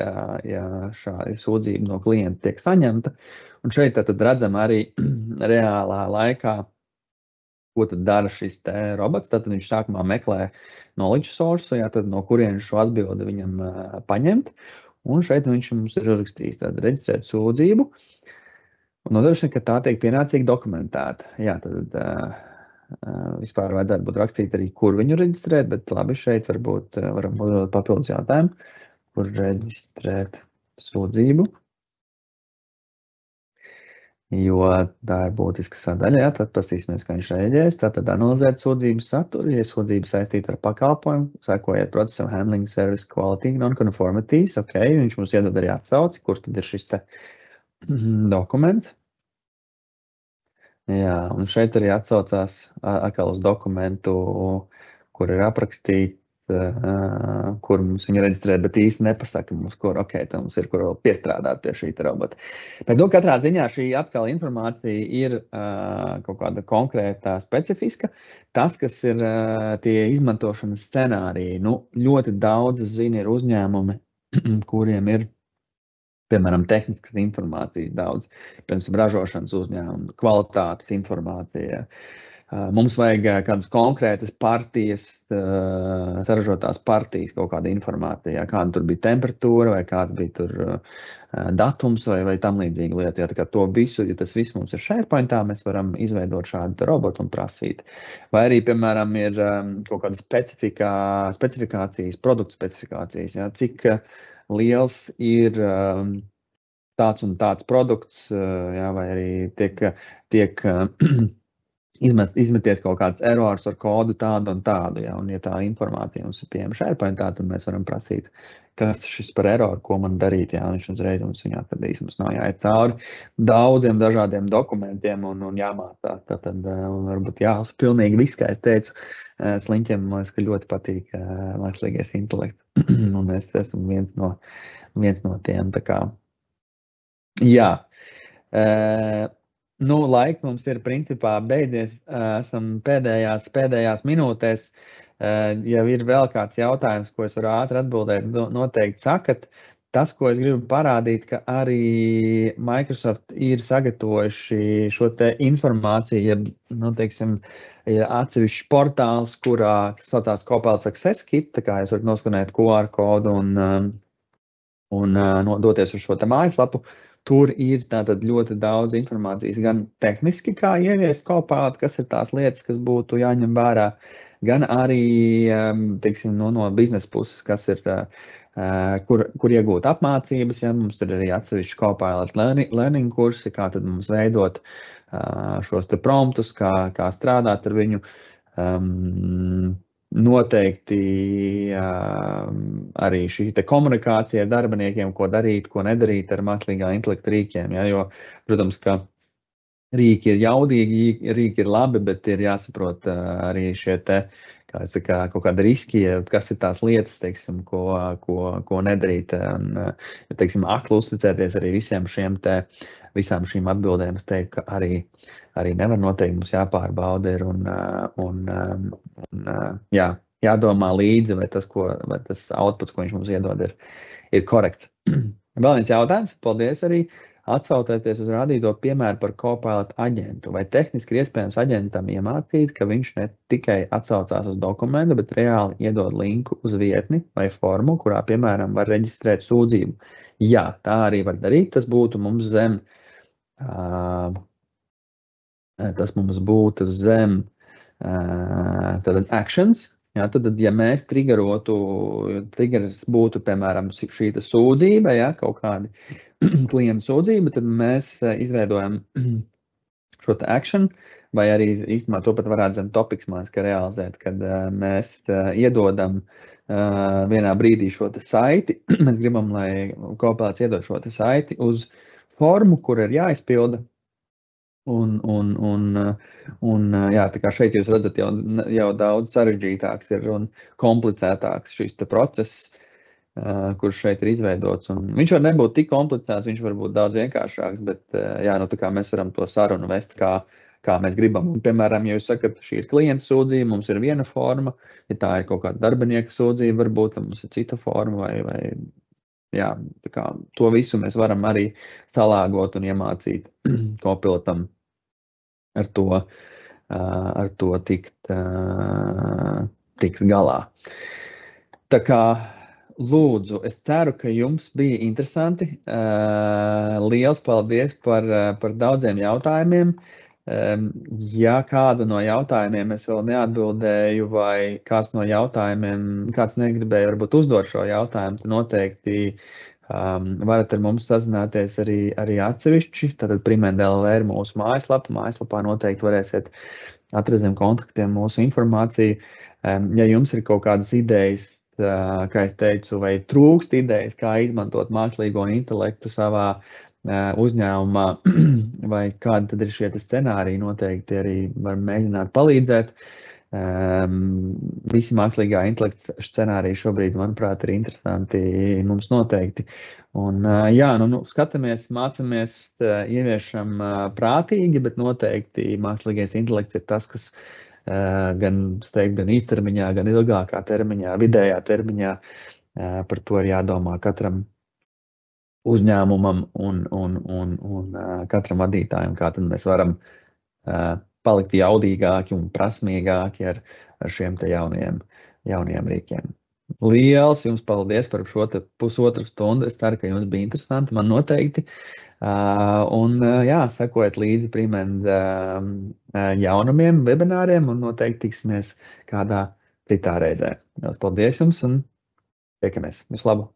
ja šāda sūdzība no klienta tiek saņemta. Un šeit tad redzam arī reālā laikā, ko tad dara šis te robots. Tad viņš sākumā meklē knowledge source, tad no kurienes šo atbildi viņam paņemt. Un šeit viņš mums ir uzrakstījis tādu reģistrēt sūdzību. Un nodrošina, ka tā tiek pienācīgi dokumentēta. Jā, tad vispār vajadzētu būt rakstīt arī, kur viņu reģistrēt, bet labi, šeit varbūt varam uzdot papildus jautājumu, kur reģistrēt sūdzību. Jo tā ir būtiska sadaļa, jā, tad pastīsimies, kā viņš reaģēs. Tātad analizēt sūdzības saturu, ja sūdzība saistīta ar pakalpojumu, sekojiet procesam handling service quality non-conformities, ok, viņš mums iedod arī atsauci, kurš tad ir šis te dokuments. Jā, un šeit arī atsaucās atkal uz dokumentu, kur ir aprakstīts, kur mums viņu reģistrēt, bet īsti nepasaka mums, kur, ok, tā mums ir, kur vēl piestrādāt pie šī robota. Bet, katrā ziņā šī atkal informācija ir kaut kāda konkrētā specifiska. Tas, kas ir tie izmantošanas scenāriji, ļoti daudz, zini, ir uzņēmumi, kuriem ir, piemēram, tehniskas informācijas daudz, piemēram, ražošanas uzņēmumu, kvalitātes informācija. Mums vajag kādas konkrētas partijas, saražotās partijas, kaut kāda informācija, kāda tur bija temperatūra, vai kāda bija tur datums, vai tam līdzīga lieta. Tā kā to visu, ja tas viss mums ir SharePointā, mēs varam izveidot šādu robotu un prasīt. Vai arī, piemēram, ir kaut kādas specifikācijas, produktu specifikācijas, jā, cik liels ir tāds un tāds produkts, jā, vai arī tiek izmeties kaut kāds errors ar kodu tādu un tādu, jā, un ja tā informācija mums ir pieejama SharePointā, tad mēs varam prasīt, kas šis par erroru, ko man darīt, jā, viņš uzreiz mums viņu atradīs, mums nav jāiet cauri daudziem dažādiem dokumentiem un jāmācās, tad varbūt jālasa pilnīgi viss, kā es teicu, sliņķiem, man liekas, ka ļoti patīk mākslīgais intelekts, un es esmu viens no tiem, tā kā, jā. Laika mums ir principā beidzies, esam pēdējās minūtēs, ja ir vēl kāds jautājums, ko es varu ātri atbildēt, noteikti sakat. Tas, ko es gribu parādīt, ka arī Microsoft ir sagatavojuši šo te informāciju, teiksim, ir atsevišķs portāls, kas saucās Copilot Success Kit, tā kā jūs varat noskanēt QR kodu un doties uz šo te mājaslapu. Tur ir tātad ļoti daudz informācijas, gan tehniski, kā ieviest Copilot, kas ir tās lietas, kas būtu jāņem vērā, gan arī, teiksim, no biznesa puses, kas ir, kur iegūt apmācības, ja mums ir arī atsevišķi Copilot learning kursi, kā tad mums veidot šos te promptus, kā strādāt ar viņu. Noteikti arī šī te komunikācija ar darbiniekiem, ko darīt, ko nedarīt ar mākslīgā intelekta rīkiem, ja, jo, protams, ka rīki ir jaudīgi, rīki ir labi, bet ir jāsaprot arī šie te, kaut kādi riski, kas ir tās lietas, teiksim, ko nedarīt, un, teiksim, akli uzticēties arī visām šīm atbildēm, es teiktu, ka arī nevar noteikti, mums jāpārbauda ir un jādomā līdzi, vai tas outputs, ko viņš mums iedod, ir korekts. Vēl viens jautājums, paldies arī, atsaucoties uz rādīto piemēru par Copilot aģentu. Vai tehniski ir iespējams aģentam iemācīt, ka viņš ne tikai atsaucās uz dokumentu, bet reāli iedod linku uz vietni vai formu, kurā, piemēram, var reģistrēt sūdzību? Jā, tā arī var darīt, tas būtu mums zem actions. Jā, tad, ja mēs triggers būtu, piemēram, šī sūdzība, ja, kaut kādi klienta sūdzība, tad mēs izveidojam šo te action, vai arī īstenībā to pat varētu zem topics mājiski realizēt, kad mēs iedodam vienā brīdī šo te saiti, mēs gribam, lai Copilots iedod šo te saiti uz formu, kur ir jāizpilda. Jā, tā kā šeit jūs redzat jau daudz sarežģītāks ir un komplicētāks šis te process, kurš šeit ir izveidots. Un viņš var nebūt tik komplicēts, viņš var būt daudz vienkāršāks, bet jā, tā kā mēs varam to sarunu vest, kā kā mēs gribam. Un, piemēram, ja jūs sakat, šī ir klienta sūdzība, mums ir viena forma, ja tā ir kaut kāda darbinieka sūdzība, varbūt tam mums ir cita forma vai jā, tā kā to visu mēs varam arī salāgot un iemācīt kopilotam ar to tikt galā. Tā kā lūdzu, es ceru, ka jums bija interesanti. Liels paldies par daudziem jautājumiem. Ja kādu no jautājumiem es vēl neatbildēju, vai kāds no jautājumiem, kāds negribēja varbūt uzdot šo jautājumu, tad noteikti varat ar mums sazināties arī atsevišķi. Tātad Primend.lv ir mūsu mājaslapa. Mājaslapā noteikti varēsiet atrast zem kontaktiem mūsu informāciju. Ja jums ir kaut kādas idejas, kā es teicu, vai trūkst idejas, kā izmantot mākslīgo intelektu savā uzņēmumā, vai kādi tad ir šie scenāriji, noteikti arī var mēģināt palīdzēt. Visi mākslīgā intelekta scenāriji šobrīd, manuprāt, ir interesanti mums noteikti. Un jā, skatāmies, mācamies, ieviešam prātīgi, bet noteikti mākslīgais intelekts ir tas, kas gan īstermiņā, gan ilgākā termiņā, vidējā termiņā, par to ir jādomā katram uzņēmumam un katram vadītājam, kā tad mēs varam palikt jaudīgāki un prasmīgāki ar šiem te jaunajiem rīkiem. Liels jums paldies par šo pusotru stundu. Es ceru, ka jums bija interesanti, man noteikti. Un jā, sekojiet līdzi Primend jaunumiem, webināriem un noteikti tiksimies kādā citā reizē. Liels paldies jums un tiekamies. Visu labu!